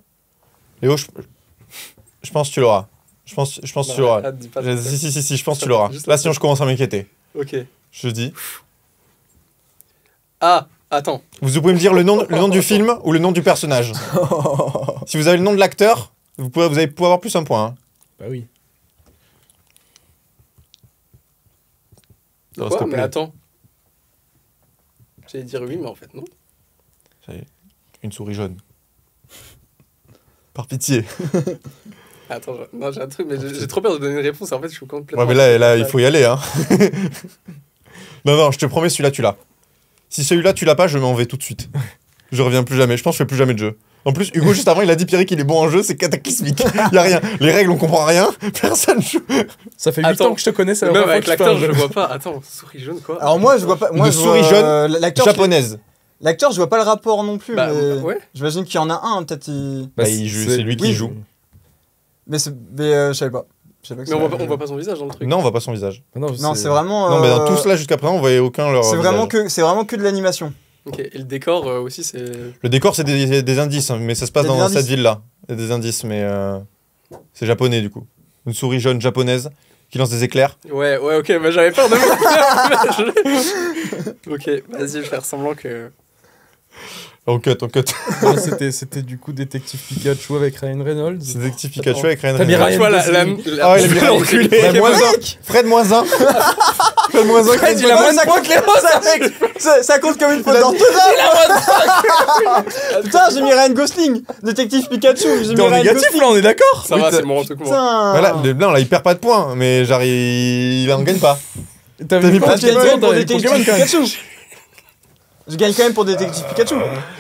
Léo, je pense que tu l'auras. Je pense que tu l'auras. Si, je pense que tu l'auras. Juste Là, la- sinon, je commence à m'inquiéter. Ok. Je dis. Ah, attends. Vous pouvez me dire le nom du film ou le nom du personnage. Si vous avez le nom de l'acteur, vous allez pouvoir avoir plus un point. Hein. Bah oui. Alors, Quoi? s'il te Mais plaît. attends. J'allais dire oui, mais en fait non. Une souris jaune. Par pitié. Attends, non, j'ai un truc, mais j'ai trop peur de donner une réponse. En fait, je suis complètement. Ouais, mais là, il faut y aller. Hein. Non, je te promets, celui-là, tu l'as. Si celui-là, tu l'as pas, je m'en vais tout de suite. Je reviens plus jamais. Je pense que je fais plus jamais de jeu. En plus, Hugo, juste avant, il a dit Pierre qu'il est bon en jeu, c'est cataclysmique. Y a rien. Les règles, on comprend rien. Personne joue. Ça fait 8 Attends. ans que je te connais, c'est la Même première avec fois que je fais l'acteur, un je jeu. vois pas. Attends, souris jaune quoi. Alors moi, je vois pas. Moi, Une je souris vois, jaune, l'acteur, Japonaise. l'acteur, je vois pas le rapport non plus. Bah, mais ouais. j'imagine qu'il y en a un, peut-être. Bah, c'est lui qui joue. Mais je savais pas. Je savais pas que Mais c'était- on voit pas son visage dans le truc. Non, on voit pas son visage. Non, c'est vraiment. Non, mais dans tout cela, jusqu'à présent, on voyait aucun leur. C'est vraiment visage. que de l'animation. Ok, et le décor aussi, c'est. Le décor, c'est des indices, hein, mais ça se passe Il y a des dans cette indices. ville-là. Il y a des indices, mais c'est japonais du coup. Une souris jaune japonaise qui lance des éclairs. Ouais, ok, bah j'avais peur de moi. Ok, vas-y, je vais faire semblant que. On cut. Non, c'était du coup Détective Pikachu avec Ryan Reynolds. C'est Détective Pikachu avec Ryan T'as mis Reynolds. Ryan Tu vois, Ah, il a mis reculé. Fred moins 1. Fred moins 1. Fred moins 1. Fred, il a moins de points que Léo, Ça compte comme une faute d'orthographe. Putain, j'ai mis Ryan Gosling. Détective Pikachu. J'ai mis T'es en Ryan négatif Gosling. là, on est d'accord? Ça va, c'est bon, tout le monde. Putain. Voilà, non, là, il perd pas de points, mais genre, il en gagne pas. T'as mis vu pas pas Je gagne quand même pour Pokémon Détective quand même. Pikachu. Je gagne quand même pour Détective Pikachu.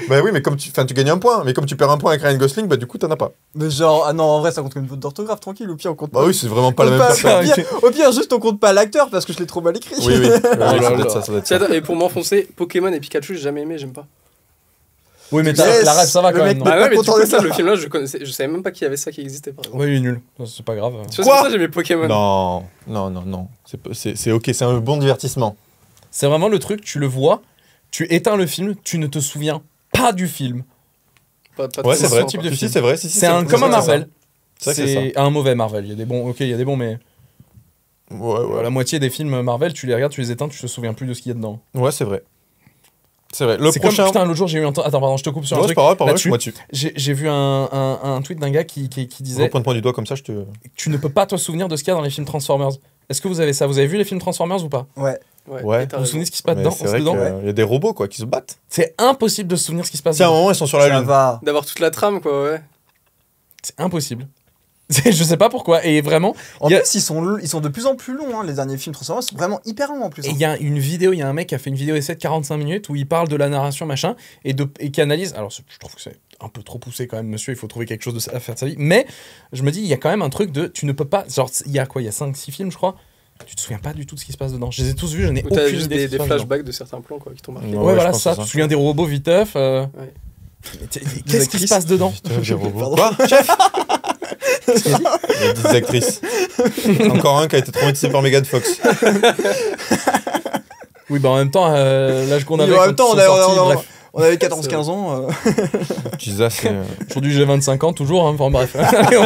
Bah oui, mais comme tu gagnes un point, mais comme tu perds un point avec Ryan Gosling, bah du coup, t'en as pas. Mais genre, ah non, en vrai, ça compte comme une faute d'orthographe, tranquille. Au pire, on compte Bah pas. oui, c'est vraiment pas On la même compte pas- personne. au pire, juste on compte pas l'acteur parce que je l'ai trop mal écrit. Oui, oui. là ça doit là. être ça, ça doit être Tiens, ça. attends, et pour m'enfoncer, Pokémon et Pikachu, j'ai jamais aimé, j'aime pas. Oui, mais Yes, la rêve, ça va le quand mec même. n'est non Ah ouais, mais du content coup, de ça, ça. le film-là, je savais même pas qu'il y avait ça qui existait, par exemple. Ouais, il est nul. C'est pas grave. Tu vois, c'est Quoi pour ça que j'aimais Pokémon. Non. C'est ok, c'est un bon divertissement. C'est vraiment le truc, tu le vois, tu éteins le film, tu ne te souviens pas du film. Pas Ouais, c'est vrai. ce type de Si, film. c'est vrai. C'est un comme un Marvel. C'est vrai que c'est C'est un mauvais Marvel. Il y a des bons, ok, il y a des bons, mais Ouais. la moitié des films Marvel, tu les regardes, tu les éteins, tu te souviens plus de ce qu'il y a dedans. Ouais, c'est vrai. C'est vrai. Le C'est prochain. comme putain, l'autre jour j'ai eu un temps. Attends, pardon, je te coupe sur un Non, c'est truc. pas grave, Là-dessus, moi dessus. J'ai vu un tweet d'un gars qui disait Repointe-moi du doigt comme ça, je te. tu ne peux pas te souvenir de ce qu'il y a dans les films Transformers. Est-ce que vous avez ça? Vous avez vu les films Transformers ou pas? Ouais. Ouais. et t'as Vous vous raison. souvenez ce qui se passe Mais dedans? c'est vrai dedans qu'il y a des robots quoi qui se battent. C'est impossible de se souvenir ce qui se passe Tiens, à un dedans. moment, ils sont sur la Ça lune. va. D'avoir toute la trame, quoi, ouais. C'est impossible. Je sais pas pourquoi. Et vraiment, En Il y a- plus, ils sont de plus en plus longs, hein, les derniers films Transformers, sont vraiment hyper longs en plus. et hein. il y a une vidéo, il y a un mec qui a fait une vidéo essai de 45 minutes où il parle de la narration machin et qui analyse. Alors je trouve que c'est un peu trop poussé quand même, monsieur. Il faut trouver quelque chose à faire de sa vie. Mais je me dis, il y a quand même un truc de tu ne peux pas. Genre, il y a quoi? Il y a 5-6 films, je crois. Tu te souviens pas du tout de ce qui se passe dedans. Je les ai tous vus, je n'ai Ou t'as aucune juste idée de ce des qui se passe dedans. flashbacks de certains plans, quoi, qui t'ont marqué. Ouais, Ouais, je voilà, pense ça. que Tu c'est te souviens des robots viteuf Qu'est-ce qui se passe dedans? Des robots. Quoi, chef? Il y a 10 actrices. Encore un qui a été traumatisé par Megan Fox. Oui, bah en même temps, l'âge qu'on avait. En même temps, quand on ils sont sortis, avait, bref. on avait 14-15 ans. Jesus, c'est. Aujourd'hui, j'ai 25 ans, toujours. Hein. Enfin, bref. Allez,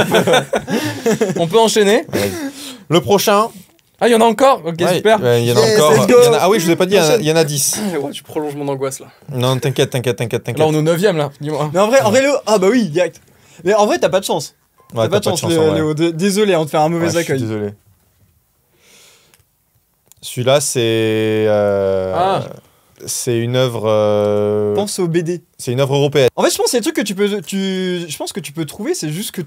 on peut enchaîner. Le prochain. Ah, il y en a encore? Ok, Ouais, super. Il y en a Yes, encore. let's go. Ah oui, je vous ai pas dit, il y en a 10. Ouais, tu prolonges mon angoisse, là. Non, t'inquiète. Là, on est au 9ème, là. Dis-moi. Mais en vrai, Léo, ah bah oui, direct. Mais en vrai, t'as pas de chance. Ouais, T'as pas de chance, en vrai. Léo. Désolé, on te fait un mauvais Ouais, je suis accueil. désolé. Celui-là, c'est. C'est une œuvre. Pense au BD. C'est une œuvre européenne. En fait, je pense que c'est des trucs que je pense que tu peux trouver, c'est juste que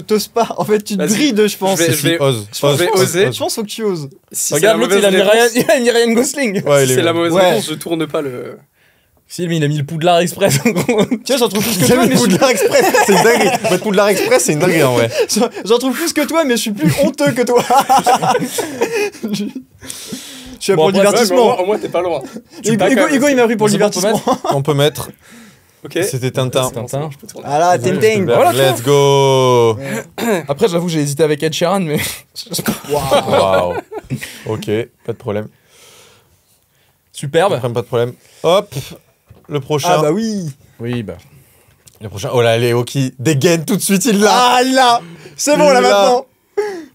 t'oses pas. En fait, tu te Vas-y. brides, je pense. Je vais- Si, ose. je vais oser. Je pense faut que tu oses. Si Regarde, c'est la l'autre, il a mauvaise mis réponse- Ryan, il a mis Ryan Gosling. Ouais, si c'est la mauvaise Ouais. réponse, je tourne pas le. Si, mais il a mis le Poudlard Express. Tu vois, j'en trouve plus que J'ai toi, mis mais je suis... Poudlard Express, c'est une dinguerie. Mettre Poudlard Express, c'est une dinguerie en vrai. j'en trouve plus que toi, mais je suis plus honteux que toi. Je suis là Bon, pour le après, divertissement. Au moins, t'es pas loin. Hugo, il m'a pris pour le C'est bon, on peut divertissement. On peut mettre. Ok. C'était Tintin. C'est Tintin. Je peux tourner. Ah là, Tintin. Voilà, Let's go. Après, j'avoue, j'ai hésité avec Ed Sheeran, mais. Waouh. Ok, pas de problème. Superbe. Pas de problème. Hop. Le prochain. Ah bah oui. Oui, bah. Le prochain. Oh là, Léo qui dégaine tout de suite, il l'a. Ah là. C'est bon là Il l'a. maintenant.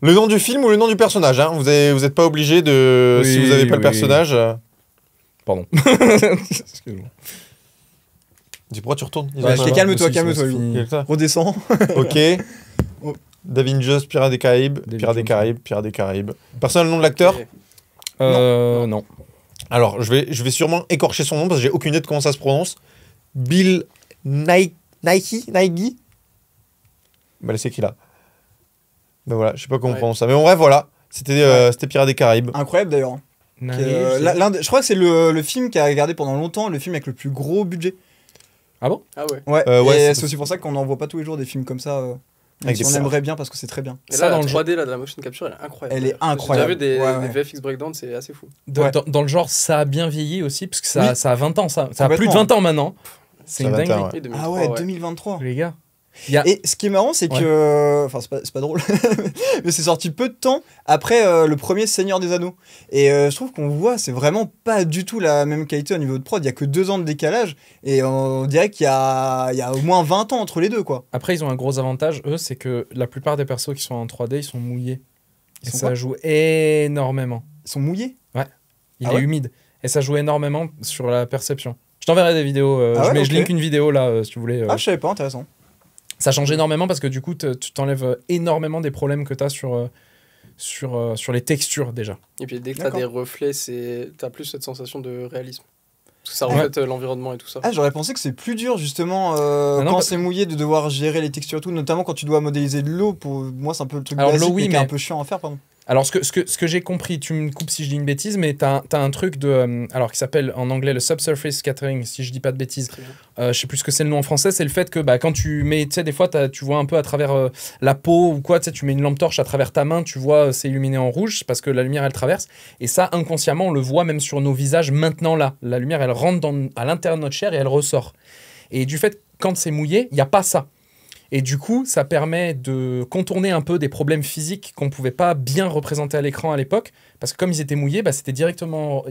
Le nom du film ou le nom du personnage, hein. Vous êtes pas obligé de. Oui, si vous avez pas le oui. personnage. Pardon. Excuse-moi. Dis pourquoi tu retournes. Ils ont Ouais, pas- je calme-toi, aussi, calme-toi, c'est Hugo. fini. Quel ça Redescends. Ok. Oh. David Jones, Pirates des Caraïbes. David Pirates des Jones. Caraïbes, Pirates des Caraïbes. Personne a le nom de l'acteur Ok. Non. Alors, je vais sûrement écorcher son nom parce que j'ai aucune idée de comment ça se prononce. Bill Nighy. Bah, c'est qui là. Ben voilà, je sais pas comment on Ouais. prononce ça. Mais en vrai, voilà. C'était Pirates des Caraïbes. Incroyable d'ailleurs. Naïf, Je crois que c'est le film qui a regardé pendant longtemps, le film avec le plus gros budget. Ah ouais. Ouais. Ouais, Et c'est c'est aussi pour ça qu'on n'en voit pas tous les jours des films comme ça. Même Avec si des on stars. aimerait bien parce que c'est très bien. Et Ça, là, dans la le 3D là, de la motion capture, elle est incroyable. Elle est incroyable. J'ai déjà vu Ouais, ouais. des VFX breakdown, c'est assez fou. Ouais. Dans le genre, ça a bien vieilli aussi, parce que ça, Oui. ça a 20 ans, ça a plus de Complètement. 20 ans maintenant. C'est Ça une va dinguerie. faire, ouais. Et 2003, Ah ouais, 2023. Les gars. Et ce qui est marrant, c'est Ouais. que. Enfin, c'est pas drôle. Mais c'est sorti peu de temps après le premier Seigneur des Anneaux. Et je trouve qu'on voit, c'est vraiment pas du tout la même qualité au niveau de prod. Il y a que 2 ans de décalage. Et on dirait qu'il y a au moins 20 ans entre les deux, quoi. Après, ils ont un gros avantage, eux, c'est que la plupart des persos qui sont en 3D, ils sont mouillés. Ils Et sont ça quoi joue énormément. Ils sont mouillés. Il Ah est ouais humide. Et ça joue énormément sur la perception. Je t'enverrai des vidéos. Ah ouais, Je ok. link une vidéo là, si tu voulais. Ah, je savais pas, intéressant. Ça change énormément parce que du coup, tu t'enlèves énormément des problèmes que tu as sur les textures déjà. Et puis dès que t'as D'accord. des reflets, t'as plus cette sensation de réalisme. Parce que ça Ouais. reflète l'environnement et tout ça. Ah, j'aurais pensé que c'est plus dur justement non, quand bah- c'est mouillé de devoir gérer les textures et tout, notamment quand tu dois modéliser de l'eau. Pour moi, c'est un peu le truc Alors, basique, l'eau, oui, mais qui est un mais- peu chiant à faire, pardon. Alors, ce que j'ai compris, tu me coupes si je dis une bêtise, mais t'as un truc alors, qui s'appelle en anglais le subsurface scattering, si je dis pas de bêtises. Très bien. Je sais plus ce que c'est le nom en français, c'est le fait que quand tu mets, tu sais, des fois, tu vois un peu à travers la peau ou quoi, tu sais, tu mets une lampe torche à travers ta main, tu vois, c'est illuminé en rouge parce que la lumière, elle traverse. Et ça, inconsciemment, on le voit même sur nos visages maintenant là. La lumière, elle rentre à l'intérieur de notre chair et elle ressort. Et du fait, quand c'est mouillé, il n'y a pas ça. Et du coup, ça permet de contourner un peu des problèmes physiques qu'on ne pouvait pas bien représenter à l'écran à l'époque, parce que comme ils étaient mouillés, il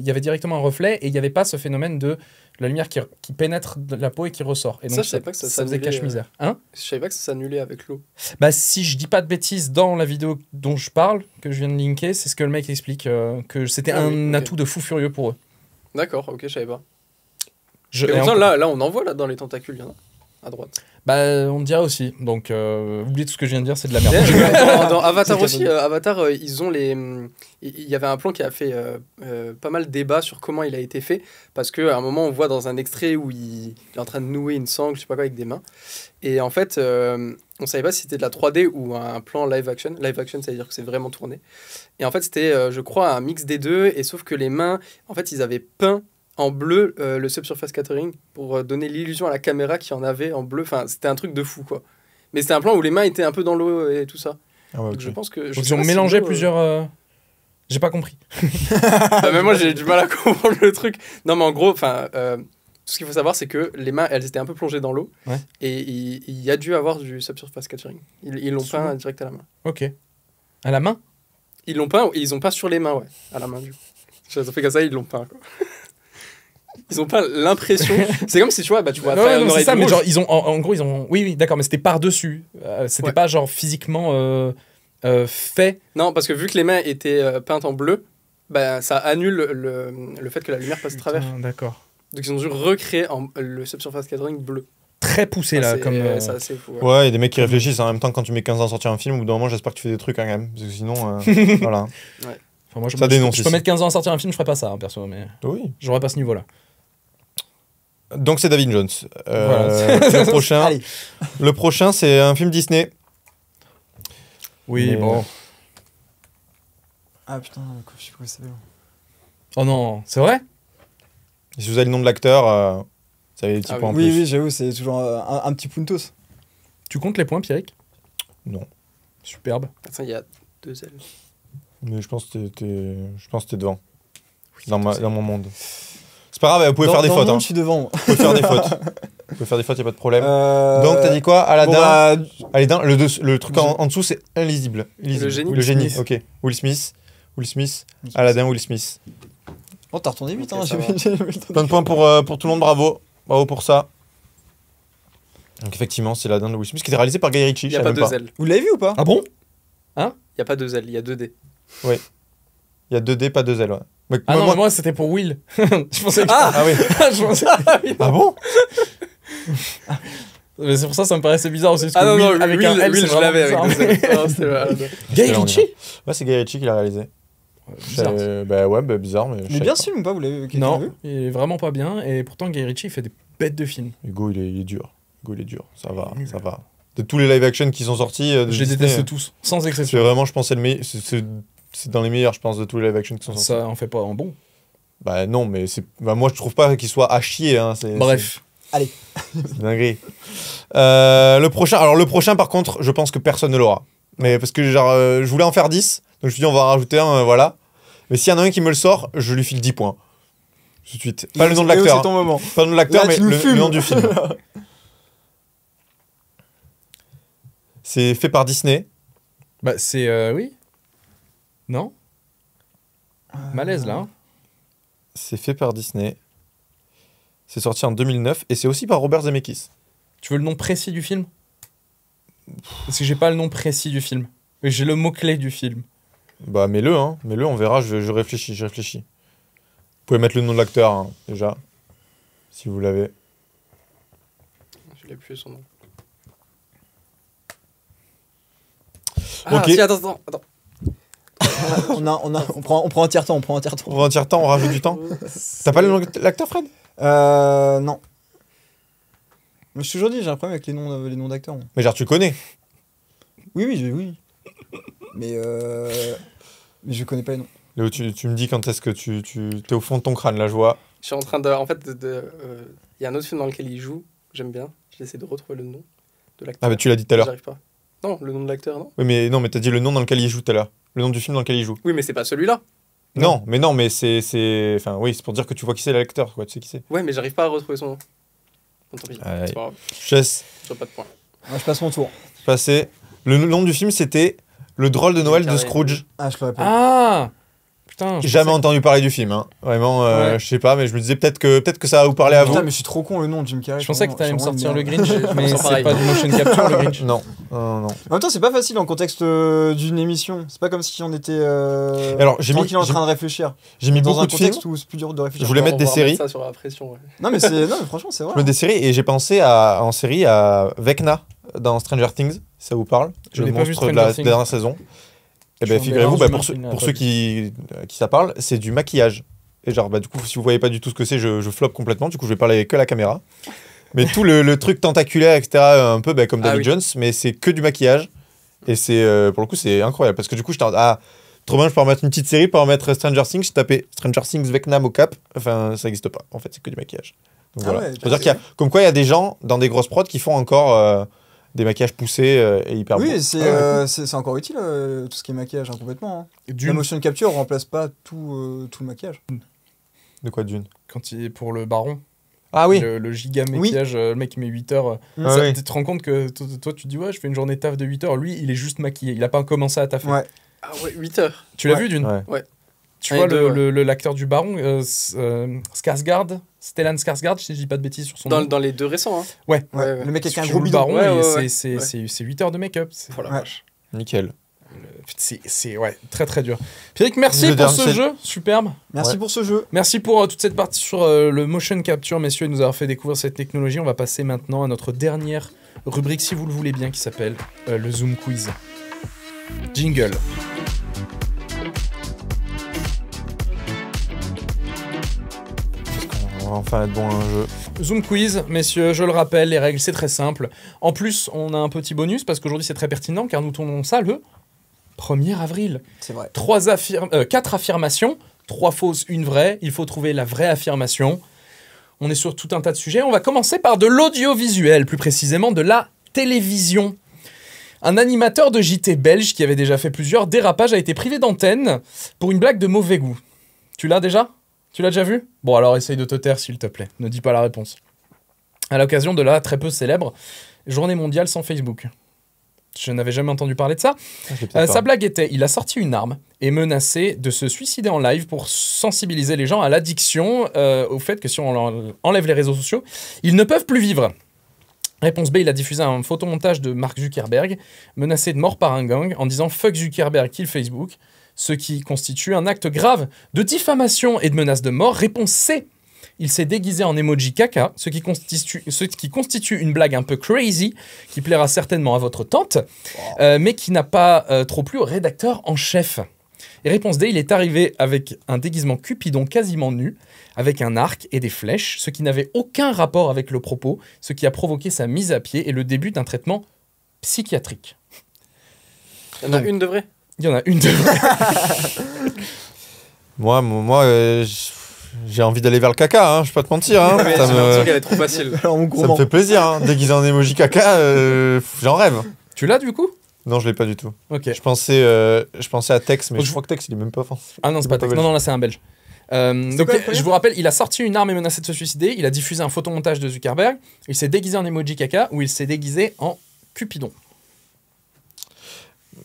y avait directement un reflet et il n'y avait pas ce phénomène de la lumière qui pénètre de la peau et qui ressort. Et Ça, donc, je savais pas que ça faisait s'annulait, cache-misère. Hein Je savais pas que ça s'annulait avec l'eau. Si je dis pas de bêtises, dans la vidéo dont je parle, que je viens de linker, c'est ce que le mec explique, que c'était Ah un oui, ok. atout de fou furieux pour eux. D'accord, ok, je savais pas. Je- Et et pourtant, encore- là, on en voit là dans les tentacules, il y en a. À droite. on dirait aussi. Donc, oubliez tout ce que je viens de dire, c'est de la merde. Dans Avatar C'est aussi, cadeau. Avatar, ils ont les. Il y avait un plan qui a fait pas mal de débat sur comment il a été fait, parce qu'à un moment, on voit dans un extrait où il est en train de nouer une sangle, je sais pas quoi, avec des mains. Et en fait, on savait pas si c'était de la 3D ou un plan live action. Live action, ça veut dire que c'est vraiment tourné. Et en fait, c'était, je crois, un mix des deux, et sauf que les mains, en fait, ils avaient peint en bleu le subsurface scattering pour donner l'illusion à la caméra qu'il y en avait en bleu. Enfin, c'était un truc de fou, quoi. Mais c'était un plan où les mains étaient un peu dans l'eau et tout ça. Ah ouais, Donc ok. je pense que... je Donc, sais ils ont pas si mélangé l'eau, plusieurs. J'ai pas compris. mais moi, j'ai du mal à comprendre le truc. Non, mais en gros, enfin... tout ce qu'il faut savoir, c'est que les mains, elles étaient un peu plongées dans l'eau. Ouais. Et il y a dû avoir du subsurface scattering. Ils l'ont Sous peint l'eau. direct à la main. Ok. À la main Ils l'ont peint, ils ont pas sur les mains, ouais. À la main, du coup. Ils ont fait comme ça, ils l'ont peint, quoi. Ils ont pas l'impression... C'est comme si, tu vois, tu vois... Non, faire non, une c'est oreille ça, de mais mouche. genre, ils ont, en gros, ils ont. Oui, d'accord, mais c'était par-dessus. C'était Ouais. pas genre physiquement fait. Non, parce que vu que les mains étaient peintes en bleu, ça annule le fait que la lumière passe à travers. Putain, d'accord. Donc ils ont dû recréer le subsurface scattering bleu. Très poussé là, c'est comme. c'est assez fou. Ouais. Ouais, il y a des mecs qui réfléchissent en même temps quand tu mets 15 ans à sortir un film, au bout d'un moment, j'espère que tu fais des trucs quand même. Parce que sinon, voilà. Enfin, moi, Ça dénonce je peux ici. mettre 15 ans à sortir un film, je ferais pas ça, hein, perso, mais Oui. j'aurais pas ce niveau-là. Donc c'est David Jones. Voilà. Le prochain, Allez. le prochain c'est un film Disney. Oui, Mais, bon. Ah putain, je sais plus comment ça s'appelle. Oh non, c'est vrai? Si vous avez le nom de l'acteur, ça va des petits Ah points en Oui, plus. oui, j'avoue, c'est toujours un petit puntos. Tu comptes les points, Pierrick? Non. Superbe. Attends, il y a 2 ailes. Mais je pense que t'es devant. Dans mon monde. C'est pas grave, vous pouvez faire des Dans fautes. le Hein. monde, je suis devant. Vous pouvez faire des fautes. Vous pouvez faire des fautes, y a pas de problème. Euh, Donc t'as dit quoi? Aladdin. bon, bah, Aladdin, le truc en dessous c'est illisible. Le génie. Le génie, Smith. ok. Will Smith. Aladdin, Will Smith. Bon, t'as retourné vite, Ok, hein. ça j'ai- va. Plein de points pour tout le monde, bravo. Bravo pour ça. Donc effectivement, c'est Aladdin de Will Smith qui était réalisé par Guy Ritchie. Il je n'y a savais pas même 2 ailes. Vous l'avez vu ou pas? Ah bon? Il n'y a pas 2 ailes, il y a 2D. Il y a 2D, pas 2 L. Ouais. Mais Ah non, moi- mais moi, c'était pour Will. Je pensais que... Ah oui. Je pensais- Ah bon? Mais c'est pour ça que ça me paraissait bizarre aussi. Parce Ah que non, Will, non, avec Will, un L, Will, c'est je vraiment l'avais avec bizarre. 2 ailes. Non, c'était malade. Guy Excellent, Ritchie? Ouais, c'est Guy Ritchie qui l'a réalisé. Bizarre. Bah ouais, bah bizarre, mais. je Mais savais bien pas. sûr ou pas? Vous l'avez quelqu'un Non, vu? il est vraiment pas bien. Et pourtant, Guy Ritchie, il fait des bêtes de films. Hugo, il est dur. Hugo, il est dur. Ça va, ça va. De tous les live action qui sont sortis. de Je les Disney, déteste tous, sans C'est exception. vraiment, je pense, c'est dans les meilleurs, je pense, de tous les live action qui sont sortis. Ça en fait pas un bon. Bah non, mais c'est. Bah, moi, je trouve pas qu'il soit à chier. Hein. Bref. C'est dinguerie. Le prochain, par contre, je pense que personne ne l'aura. Mais parce que genre, je voulais en faire 10, donc je me suis dit, on va en rajouter un, voilà. Mais s'il y en a un qui me le sort, je lui file 10 points. Tout de suite. Pas le nom de Léo, l'acteur. C'est ton moment. Pas le nom de l'acteur, Là, mais tu nous le fumes. nom du film. C'est fait par Disney. Bah, c'est. Oui? Non? Malaise là. Hein. C'est fait par Disney. C'est sorti en 2009 et c'est aussi par Robert Zemeckis. Tu veux le nom précis du film? Parce que j'ai pas le nom précis du film. Mais j'ai le mot-clé du film. Bah mets-le, hein. Mets-le, on verra, je réfléchis, Vous pouvez mettre le nom de l'acteur, hein, déjà. Si vous l'avez. Je l'ai plus son nom. Ok. Ah, si, attends. On prend un tiers-temps, On va en tiers temps, on rajoute du temps. T'as pas le nom de l'acteur, Fred? Non. Mais je suis toujours dit, j'ai un problème avec les noms d'acteurs. moi. Mais genre, tu connais. Oui. Mais je connais pas les noms. Léo, tu me dis quand est-ce que tu t'es au fond de ton crâne, là, je vois. Je suis en train de. En fait, il y a un autre film dans lequel il joue, j'aime bien. J'essaie de retrouver le nom de l'acteur. Ah, bah tu l'as dit tout à l'heure. J'arrive pas. Non, le nom de l'acteur, non. Oui, mais non, mais t'as dit le nom dans lequel il joue tout à l'heure. Le nom du film dans lequel il joue. Oui, mais c'est pas celui-là. Non, mais c'est. Enfin, oui, c'est pour dire que tu vois qui c'est l'acteur, quoi. Tu sais qui c'est. Ouais, mais j'arrive pas à retrouver son nom. Bon, tant pis. Aïe. C'est pas grave. Je laisse J'ai pas de points. Moi, je passe mon tour. passer. Le nom du film, c'était Le drôle de Noël de Carré. Scrooge. Ah, je l'aurais pas. Ah! Putain, je Jamais pensais entendu parler du film, hein. Vraiment, Ouais. je sais pas, mais je me disais peut-être que ça va vous parler à vous. Putain, mais je suis trop con le nom de Jim Carrey. Je pensais que t'allais me vraiment sortir une le merde. Grinch, mais sens c'est pareil. pas du motion capture le Grinch. Non. En même temps, c'est pas facile en contexte d'une émission. C'est pas comme si on était Alors, j'ai mis- tranquille en j'ai- train de réfléchir. J'ai mis Dans beaucoup un de films. contexte où c'est plus dur de réfléchir. Je voulais mettre des On va séries. remettre ça sur la pression, ouais. Non, mais franchement, c'est vrai. Je mets des séries et j'ai pensé en série à Vecna dans Stranger Things. Ça vous parle? Je Le n'ai pas vu monstre de Stranger la Things. dernière saison. Et Je ben suis en figurez-vous, mélange, pour je ceux, m'en pour souviens ceux qui ça parle, c'est du maquillage. Et genre, du coup, si vous voyez pas du tout ce que c'est, je floppe complètement. Du coup, je vais parler que à la caméra. Mais tout le truc tentaculaire, etc., un peu comme Ah David oui. Jones, mais c'est que du maquillage. Et c'est pour le coup, c'est incroyable. Parce que du coup, j'étais en trop bien, je peux remettre une petite série, pour remettre Stranger Things. J'ai tapé Stranger Things Vecna mocap. Enfin, ça n'existe pas. En fait, c'est que du maquillage. Donc, Ah voilà. ouais, Faut dire qu'il y a, comme quoi, il y a des gens dans des grosses prods qui font encore des maquillages poussés et hyper beaux. Oui, c'est encore utile tout ce qui est maquillage, hein, complètement. hein. La Dune, motion capture remplace pas tout le maquillage. De quoi, Dune? quand il est pour le baron, Ah oui. le giga maquillage, le mec il met 8 heures. Mm. Ah Ça, oui. tu te rends compte que toi tu te dis ouais, je fais une journée de taf de 8 heures. Lui, il est juste maquillé. Il a pas commencé à taffer. Ouais. Ah ouais, 8 heures. Tu l'as Ouais. vu Dune? Ouais. Tu Ah, vois les deux, l'acteur du baron, Skarsgård, Stellan Skarsgård, si je dis pas de bêtises sur son nom. Dans les deux récents, hein. Ouais. Ouais. Le mec avec Si un tu gros joues le bidon. baron, Ouais, et ouais, c'est 8 heures de make-up. Oh la Ouais. vache. Nickel. C'est ouais, très très dur. Pierrick, merci Le pour dernier, ce c'est- jeu, superbe. Merci Ouais. pour ce jeu. Merci pour toute cette partie sur le motion capture, messieurs, et nous avoir fait découvrir cette technologie. On va passer maintenant à notre dernière rubrique, si vous le voulez bien, qui s'appelle le Zoom Quiz. Jingle. va enfin être bon à un jeu. Zoom quiz, messieurs, je le rappelle, les règles c'est très simple. En plus, on a un petit bonus parce qu'aujourd'hui c'est très pertinent car nous tournons ça le 1er avril. C'est vrai. 4 affirmations, 3 fausses, 1 vraie. Il faut trouver la vraie affirmation. On est sur tout un tas de sujets. On va commencer par de l'audiovisuel, plus précisément de la télévision. Un animateur de JT belge qui avait déjà fait plusieurs dérapages a été privé d'antenne pour une blague de mauvais goût. Tu l'as déjà ? Tu l'as déjà vu ? Bon, alors essaye de te taire, s'il te plaît. Ne dis pas la réponse. À l'occasion de la très peu célèbre Journée mondiale sans Facebook. Je n'avais jamais entendu parler de ça. Sa blague était, il a sorti une arme et menacé de se suicider en live pour sensibiliser les gens à l'addiction, au fait que si on enlève les réseaux sociaux, ils ne peuvent plus vivre. Réponse B, il a diffusé un photomontage de Mark Zuckerberg, menacé de mort par un gang, en disant « Fuck Zuckerberg, kill Facebook », ce qui constitue un acte grave de diffamation et de menace de mort. Réponse C, il s'est déguisé en emoji caca, ce qui constitue une blague un peu crazy, qui plaira certainement à votre tante, mais qui n'a pas trop plu au rédacteur en chef. Et réponse D, il est arrivé avec un déguisement Cupidon quasiment nu, avec un arc et des flèches, ce qui n'avait aucun rapport avec le propos, ce qui a provoqué sa mise à pied et le début d'un traitement psychiatrique. Il y en a une de vraie. Il y en a une de vraie. Moi, j'ai envie d'aller vers le caca, hein, je vais pas te mentir. Hein. Mais Ça j'ai l'impression me... qu'elle est trop facile. Alors, mon ça gros me ment. fait plaisir, hein. Déguisé en emoji caca, j'en rêve. Tu l'as du coup ? Non, je l'ai pas du tout. Ok. Je pensais à Tex, mais je crois que Tex, il est même pas français. Ah non, c'est pas Tex. belge. Non, là c'est un belge. Donc, quoi le premier ? je vous rappelle, il a sorti une arme et menacé de se suicider. Il a diffusé un photomontage de Zuckerberg. Il s'est déguisé en emoji caca ou il s'est déguisé en Cupidon.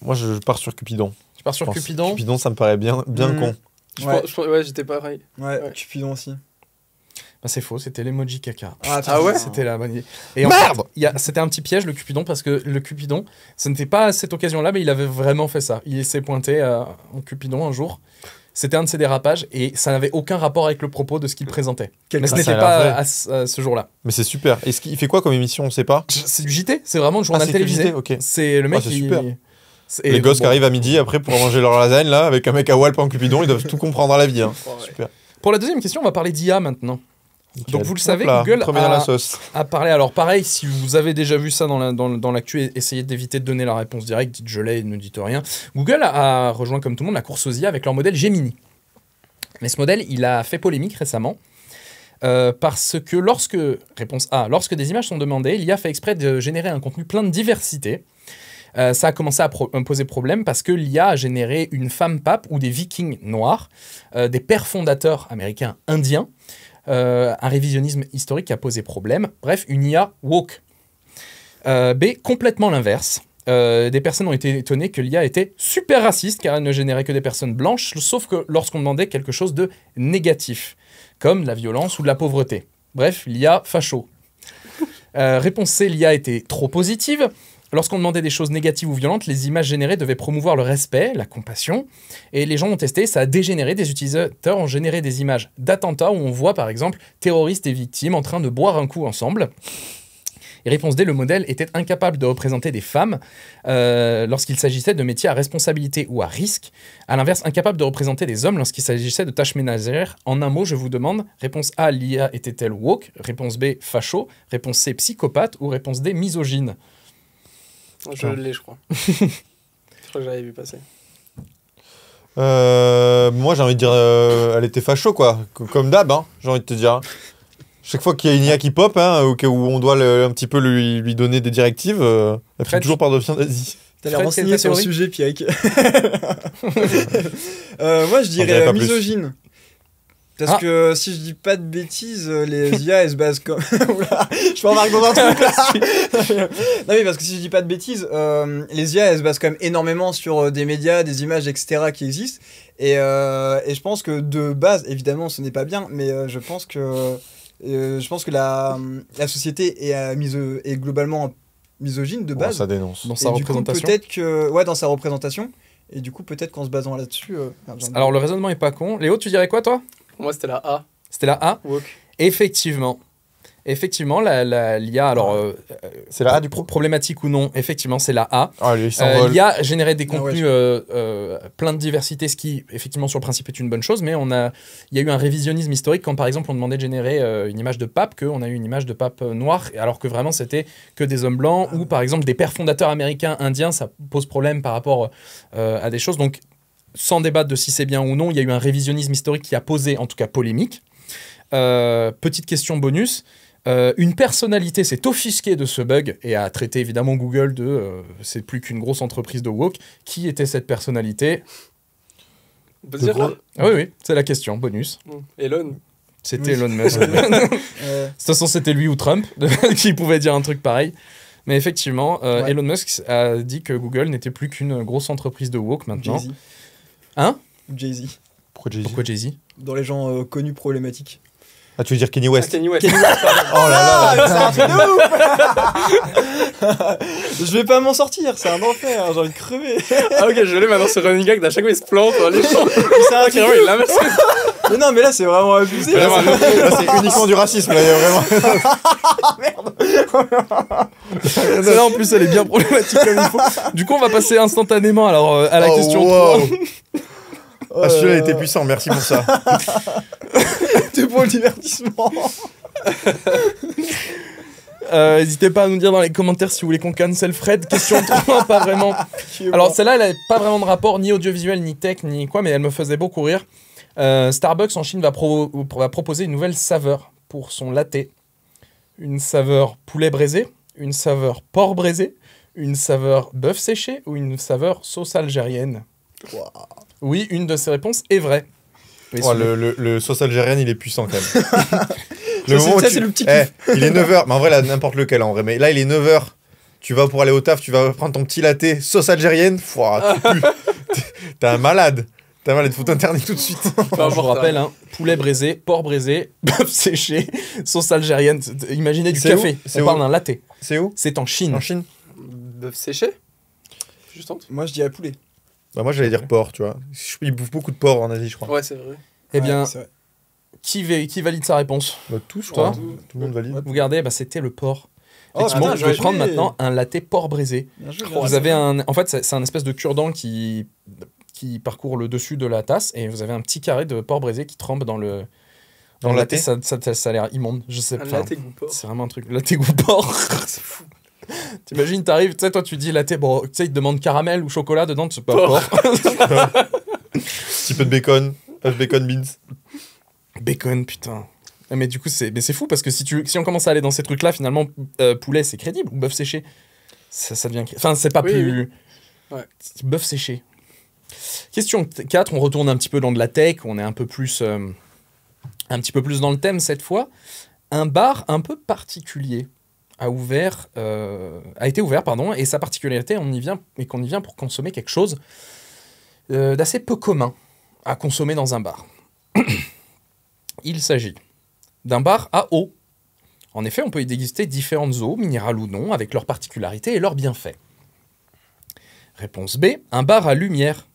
Moi, je pars sur Cupidon. Tu pars sur Je pense. Cupidon. Cupidon, ça me paraît bien con. Ouais, j'étais pareil. Ouais, Ouais. Cupidon aussi. Bah, c'est faux, c'était l'emoji caca. Ah ouais ? C'était la bonne idée. Et en fait, c'était un petit piège, le Cupidon, parce que le Cupidon, ce n'était pas à cette occasion-là, mais il avait vraiment fait ça. Il s'est pointé en Cupidon un jour. C'était un de ses dérapages et ça n'avait aucun rapport avec le propos de ce qu'il présentait. Mais ce Ah, n'était ça a pas l'air à ce jour-là. Mais c'est super. Est-ce qu'il fait quoi comme émission, on sait pas. C'est du JT, c'est vraiment le journal c'est télévisé. JT, ok. C'est le mec c'est qui... super. Et Les gosses qui bon, arrivent à midi après pour manger leur lasagne là, avec un mec à Walp en Cupidon, ils doivent tout comprendre à la vie. Hein. Ouais. Super. Pour la deuxième question, on va parler d'IA maintenant. Donc vous le savez, Hop là, Google premier dans la sauce. a parlé. Alors pareil, si vous avez déjà vu ça dans l'actu, essayez d'éviter de donner la réponse directe, dites je l'ai et ne dites rien. Google a rejoint comme tout le monde la course aux IA avec leur modèle Gemini. Mais ce modèle, il a fait polémique récemment. Parce que réponse A, lorsque des images sont demandées, l'IA fait exprès de générer un contenu plein de diversité. Ça a commencé à poser problème parce que l'IA a généré une femme pape ou des vikings noirs, des pères fondateurs américains indiens, un révisionnisme historique qui a posé problème. Bref, une IA woke. B, complètement l'inverse. Des personnes ont été étonnées que l'IA était super raciste car elle ne générait que des personnes blanches, sauf que lorsqu'on demandait quelque chose de négatif, comme la violence ou de la pauvreté. Bref, l'IA facho. Réponse C, l'IA était trop positive. Lorsqu'on demandait des choses négatives ou violentes, les images générées devaient promouvoir le respect, la compassion. Et les gens ont testé, ça a dégénéré. Des utilisateurs ont généré des images d'attentats où on voit par exemple terroristes et victimes en train de boire un coup ensemble. Et réponse D, le modèle était incapable de représenter des femmes lorsqu'il s'agissait de métiers à responsabilité ou à risque. À l'inverse, incapable de représenter des hommes lorsqu'il s'agissait de tâches ménagères. En un mot, je vous demande, réponse A, l'IA était-elle woke ? Réponse B, facho ? Réponse C, psychopathe ? Ou réponse D, misogyne ? Je l'ai, je crois. Je crois que j'avais vu passer. Moi, j'ai envie de dire, elle était facho, quoi. Comme d'hab, hein, j'ai envie de te dire. Chaque fois qu'il y a une IA qui pop, hein, où on doit un petit peu lui donner des directives, elle fait toujours par d'options d'Asie. T'as l'air Fred, renseigné quelle est ta sur le théorie sujet, Pierrick. Moi, je dirais dirais pas plus. misogyne. Parce que si je dis pas de bêtises, les IA elles se basent comme. Oula, je m'embarque dans un truc là. Non, mais parce que si je dis pas de bêtises, les IA elles se basent quand même énormément sur des médias, des images, etc. qui existent. Et je pense que de base, évidemment, ce n'est pas bien, mais je pense que la société est globalement misogyne de base. Ça dénonce. Dans Et sa du coup, représentation. peut-être que. Ouais, dans sa représentation. Et du coup, peut-être qu'en se basant là-dessus. Alors le raisonnement est pas con. Léo, tu dirais quoi toi ? Pour moi, c'était la A. C'était la A. Woke. Effectivement. Effectivement, l'IA, alors C'est la A du coup. problématique ou non, effectivement, c'est la A. Ah, lui, il s'envole. L'IA générait des Ah ouais, contenus plein de diversité, ce qui, effectivement, sur le principe est une bonne chose, mais il y a eu un révisionnisme historique quand, par exemple, on demandait de générer une image de pape, qu'on a eu une image de pape noir, alors que vraiment, c'était que des hommes blancs, ou par exemple, des pères fondateurs américains, indiens, ça pose problème par rapport à des choses. Donc, sans débattre de si c'est bien ou non, il y a eu un révisionnisme historique qui a posé, en tout cas, polémique. Petite question bonus. Une personnalité s'est offusquée de ce bug et a traité évidemment Google de c'est plus qu'une grosse entreprise de woke. Qui était cette personnalité? On peut se dire là Oui, c'est la question, bonus. Elon. C'était Oui. Elon Musk. De toute façon, c'était lui ou Trump qui pouvait dire un truc pareil. Mais effectivement, Ouais. Elon Musk a dit que Google n'était plus qu'une grosse entreprise de woke maintenant. Jay-Z. Hein? Jay-Z. Pourquoi Jay-Z Pourquoi Jay-Z? Dans les gens connus problématiques. Ah, tu veux dire Kanye West? Kanye West. Oh là là. C'est un truc de ouf. Je vais pas m'en sortir, c'est un enfer, j'ai envie de crever. Ah ok, je l'ai maintenant ce running gag, d'à chaque fois il se plante dans les champs. C'est un truc Carrément, il l'a mais non, mais là c'est vraiment abusé. Là, Là, c'est uniquement du racisme, là, il y a vraiment. Celle-là en plus elle est bien problématique comme il faut. Du coup on va passer instantanément alors à la Oh, question wow. 3. Ah, celui-là était puissant, merci pour ça. C'est pour le divertissement. N'hésitez pas à nous dire dans les commentaires si vous voulez qu'on cancel Fred. Question 3, pas vraiment. Alors celle-là, elle n'a pas vraiment de rapport ni audiovisuel, ni tech, ni quoi, mais elle me faisait beaucoup rire. Starbucks en Chine va proposer une nouvelle saveur pour son latte. Une saveur poulet braisé, une saveur porc braisé, une saveur bœuf séché ou une saveur sauce algérienne. Wow. Oui, une de ces réponses est vraie. Mais Oh, celui- le sauce algérien, il est puissant quand même. C'est le petit kiff. Il est 9h, mais en vrai, là, n'importe lequel en vrai. Mais là, il est 9h. Tu vas pour aller au taf, tu vas prendre ton petit latte, sauce algérienne. Fouah, tu pues. T'es un malade. T'es un malade, faut t'interner tout de suite. Alors, je vous rappelle, hein, poulet braisé, porc braisé, bœuf séché, sauce algérienne. Imaginez du C'est café. où C'est On parle où d'un latte. C'est où? C'est en Chine. En Chine? Bœuf séché. Juste entre. Moi je dirais poulet. Bah, moi, j'allais dire porc, tu vois. Ils bouffent beaucoup de porc en Asie, je crois. Ouais, c'est vrai. Eh bien, Ouais, c'est vrai. qui valide sa réponse? Bah, tous, je Toi crois. Tout le monde valide. Vous regardez, bah, c'était le porc. Oh, Effectivement, putain, je vais bien prendre joué. maintenant un latte porc braisé. Bien joué, Vous avez en fait, c'est un espèce de cure-dent qui parcourt le dessus de la tasse et vous avez un petit carré de porc braisé qui trempe dans le Dans le latte. latte. Ça a l'air immonde. Je sais Un pas. latte goût porc. C'est vraiment un truc. Latte goût porc. C'est fou. T'imagines, t'arrives, tu sais, toi tu dis latte, bon, tu sais, ils te demandent caramel ou chocolat dedans, c'est pas Porc. porc. Petit peu de bacon. Pas de bacon beans. Bacon, putain. Ah, mais du coup, c'est fou parce que si on commence à aller dans ces trucs-là, finalement, poulet c'est crédible ou bœuf séché, ça devient. Enfin, c'est pas Oui, plus. oui. Ouais. C'est bœuf séché. Question 4, on retourne un petit peu dans de la tech, on est un petit peu plus dans le thème cette fois. Un bar un peu particulier a été ouvert, et sa particularité, qu'on y vient pour consommer quelque chose d'assez peu commun à consommer dans un bar. Il s'agit d'un bar à eau. En effet, on peut y déguster différentes eaux, minérales ou non, avec leurs particularités et leurs bienfaits. Réponse B, un bar à lumière.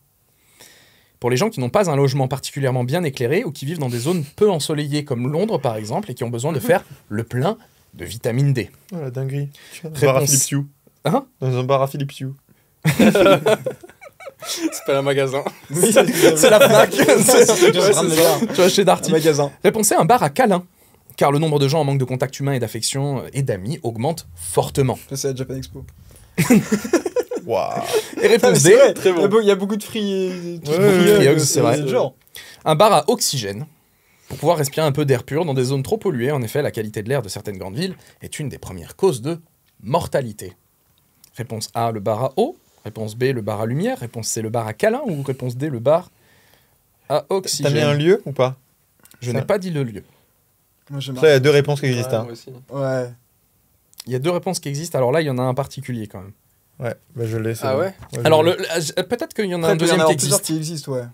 Pour les gens qui n'ont pas un logement particulièrement bien éclairé ou qui vivent dans des zones peu ensoleillées comme Londres par exemple et qui ont besoin de faire le plein de vitamine D. Oh la dinguerie. Dans un Réponse. bar à Philips Hue. Hein? Dans un bar à Philips Hue. C'est pas un magasin. Oui, C'est la FNAC. Tu vois, chez un Darty. magasin. Réponse C, un bar à câlin. Car le nombre de gens en manque de contact humain et d'affection et d'amis augmente fortement. Ça, c'est la Japan Expo. Waouh. Et réponse D, C'est vrai, très bon. il y a beaucoup de free. ouais, c'est vrai. le genre. un bar à oxygène. Pour pouvoir respirer un peu d'air pur dans des zones trop polluées, en effet, la qualité de l'air de certaines grandes villes est une des premières causes de mortalité. Réponse A, le bar à eau. Réponse B, le bar à lumière. Réponse C, le bar à câlin. Ou réponse D, le bar à T'as oxygène. mis un lieu ou pas? Je n'ai pas dit le lieu. Moi, j'aime Après, il y a deux réponses qui existent. Ouais, hein. moi aussi. Ouais. Il y a deux réponses qui existent. Alors là, il y en a un particulier quand même. Ouais, bah je l'ai. c'est Ah bon. ouais je Alors l'ai. peut-être qu'il y en a Après, un il peut y en deuxième avoir qui plusieurs existe. qui existent, ouais.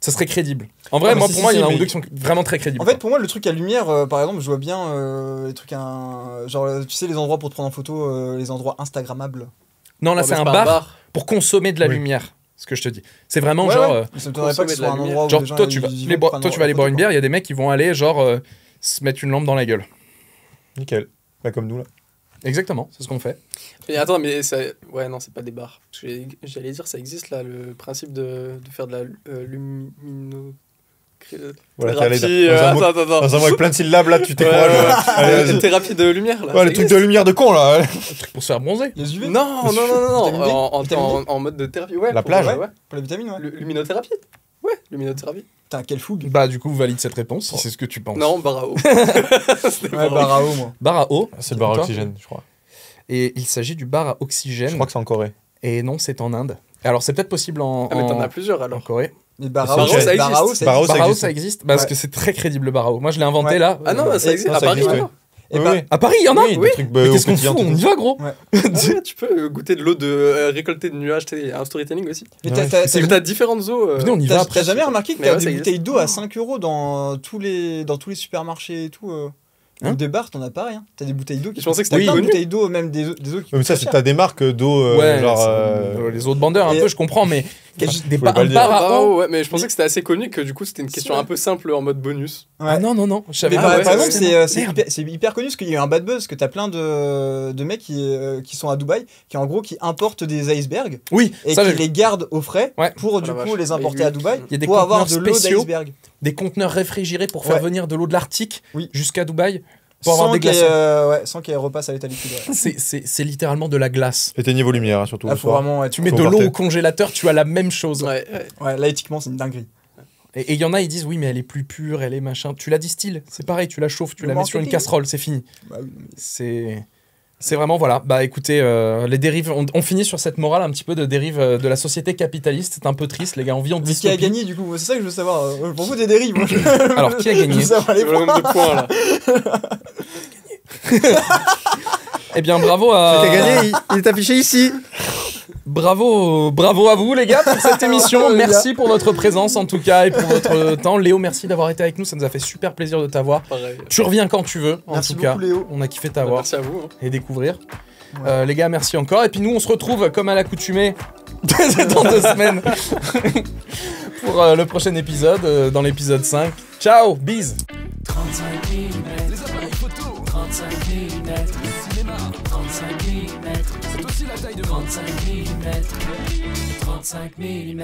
Ça serait crédible. En vrai, Ah, moi, si, pour si, moi, il y en a si, un ou mais- deux qui sont vraiment très crédibles. En fait, pour moi, le truc à lumière, par exemple, je vois bien les trucs genre, tu sais, les endroits pour te prendre en photo, les endroits Instagrammables. non, là, Ouais, c'est mais un pas bar pour consommer de la Oui. lumière. Ce que je te dis. C'est vraiment Ouais, genre. ouais. Mais ça me donnerait pas que ce consommer de soit la un lumière. endroit où Genre, les gens, toi, tu vas ils aller vont prendre boire une photo, bière, il y a des mecs qui vont aller, genre, se mettre une lampe dans la gueule. Nickel. Pas comme nous là. Exactement, c'est ce qu'on fait. Mais attends, mais ça... Ouais, non, c'est pas des barres. Parce que j'allais dire, ça existe là, le principe de faire de la lumino... Voilà, thérapie, t'allais dans un mot- attends. Dans un mot avec plein de syllabes là, tu t'écourages. Ouais, ouais. Allez, vas-y. Thérapie de lumière là. Ouais, le truc de lumière de con là. Pour se faire bronzer. Les UV Non, Vitamine D en mode de thérapie. Ouais, La pour- plage. ouais. Pour les vitamines, ouais. Luminothérapie. Ouais, luminothérapie. Putain, quelle fougue. Bah, du coup, valide cette réponse si c'est ce que tu penses. Non, Barao. C'était Ouais, Barao. Barao, moi. Bar à eau. C'est le bar à Toi oxygène, je crois. Et il s'agit du bar à oxygène. Je crois que c'est en Corée. Et non, c'est en Inde. Alors, c'est peut-être possible Ah, mais t'en as plusieurs en alors. Corée. Mais Barao, Barao, ça existe. Barao, ça Barao, existe. ça Barao, existe. ça existe parce Ouais. que c'est très crédible, Barao. Moi, je l'ai inventé Ouais. là. Ah non, ça existe. ça À Paris, existe, ouais. ouais. Et Oui, bah, oui. À Paris, il y en a. Oui, des trucs Mais qu'est-ce qu'on quotidiens, fout On y va, gros. Ouais. Ah ouais, tu peux goûter de l'eau de récolter de nuages, il y a un storytelling aussi. Mais Ouais. T'as différentes eaux. Venez, on y va après. t'as jamais remarqué que Mais t'as ouais, ça des existe. bouteilles d'eau à 5 € dans tous les supermarchés et tout Hein ou des bars, t'en as pas rien. T'as des bouteilles d'eau qui Je pensais que t'as c'était plein de connu. bouteilles d'eau, même des eaux qui Ouais, mais ça, coûtent c'est cher. t'as des marques d'eau, Ouais, genre. c'est- les autres bandeurs, un et- peu, je comprends, mais des Faut ba- pas un le dire. bar à eau. Barao, ouais, mais je pensais que c'était assez connu que du coup c'était une question ouais. un peu simple en mode bonus. Ouais. Ah non, non, non. Je savais Mais Ah pas. ouais, par exemple, ouais. c'est hyper connu parce qu'il y a eu un bad buzz, que t'as plein de mecs qui sont à Dubaï, qui en gros qui importent des icebergs Oui, et ça, qui j'ai vu. les gardent au frais Ouais. pour Oh du la coup vache. les importer Oui, à oui. Dubaï Il y a des pour avoir conteneurs de l'eau spéciaux. d'iceberg. Des conteneurs réfrigérés pour faire Ouais. venir de l'eau de l'Arctique Oui. jusqu'à Dubaï pour avoir des glaçons. Sans qu'elle repasse à l'état liquide. Ouais. C'est littéralement de la glace. Et tes niveaux lumière, hein, surtout. Là, le faut soir. vraiment être. Tu mets Faut de l'eau porter. au congélateur, tu as la même chose. Ouais, ouais. Ouais, là, éthiquement, c'est une dinguerie. Et il y en a, ils disent oui, mais elle est plus pure, elle est machin. Tu la distilles, c'est pareil, tu la chauffes, tu Le la mets sur une marketing. casserole, c'est fini. Bah oui, non, mais- C'est vraiment, voilà. Bah écoutez, les dérives, on finit sur cette morale un petit peu de dérive de la société capitaliste. C'est un peu triste, les gars, on vit en Mais qui a dystopie. gagné du coup? C'est ça que je veux savoir. Pour vous, des dérives. Moi, Alors, qui a je gagné veux savoir les C'est le points. nombre de points là. Eh bien, bravo à... T'as gagné, il est affiché ici. Bravo à vous les gars pour cette émission. Bravo, les Merci pour votre présence en tout cas et pour votre temps. Léo, merci d'avoir été avec nous. Ça nous a fait super plaisir de t'avoir. Pareil. Tu reviens quand tu veux. En Merci tout cas, beaucoup, Léo. on a kiffé t'avoir Merci à vous. hein. et découvrir. Ouais. Les gars, merci encore. Et puis nous, on se retrouve comme à l'accoutumée dans 2 semaines pour le prochain épisode, dans l'épisode 5. Ciao, bise. 35 mm, les appareils photo, 35 mm, le cinéma, 35 mm, c'est aussi la taille de 35 mm, 35 mm.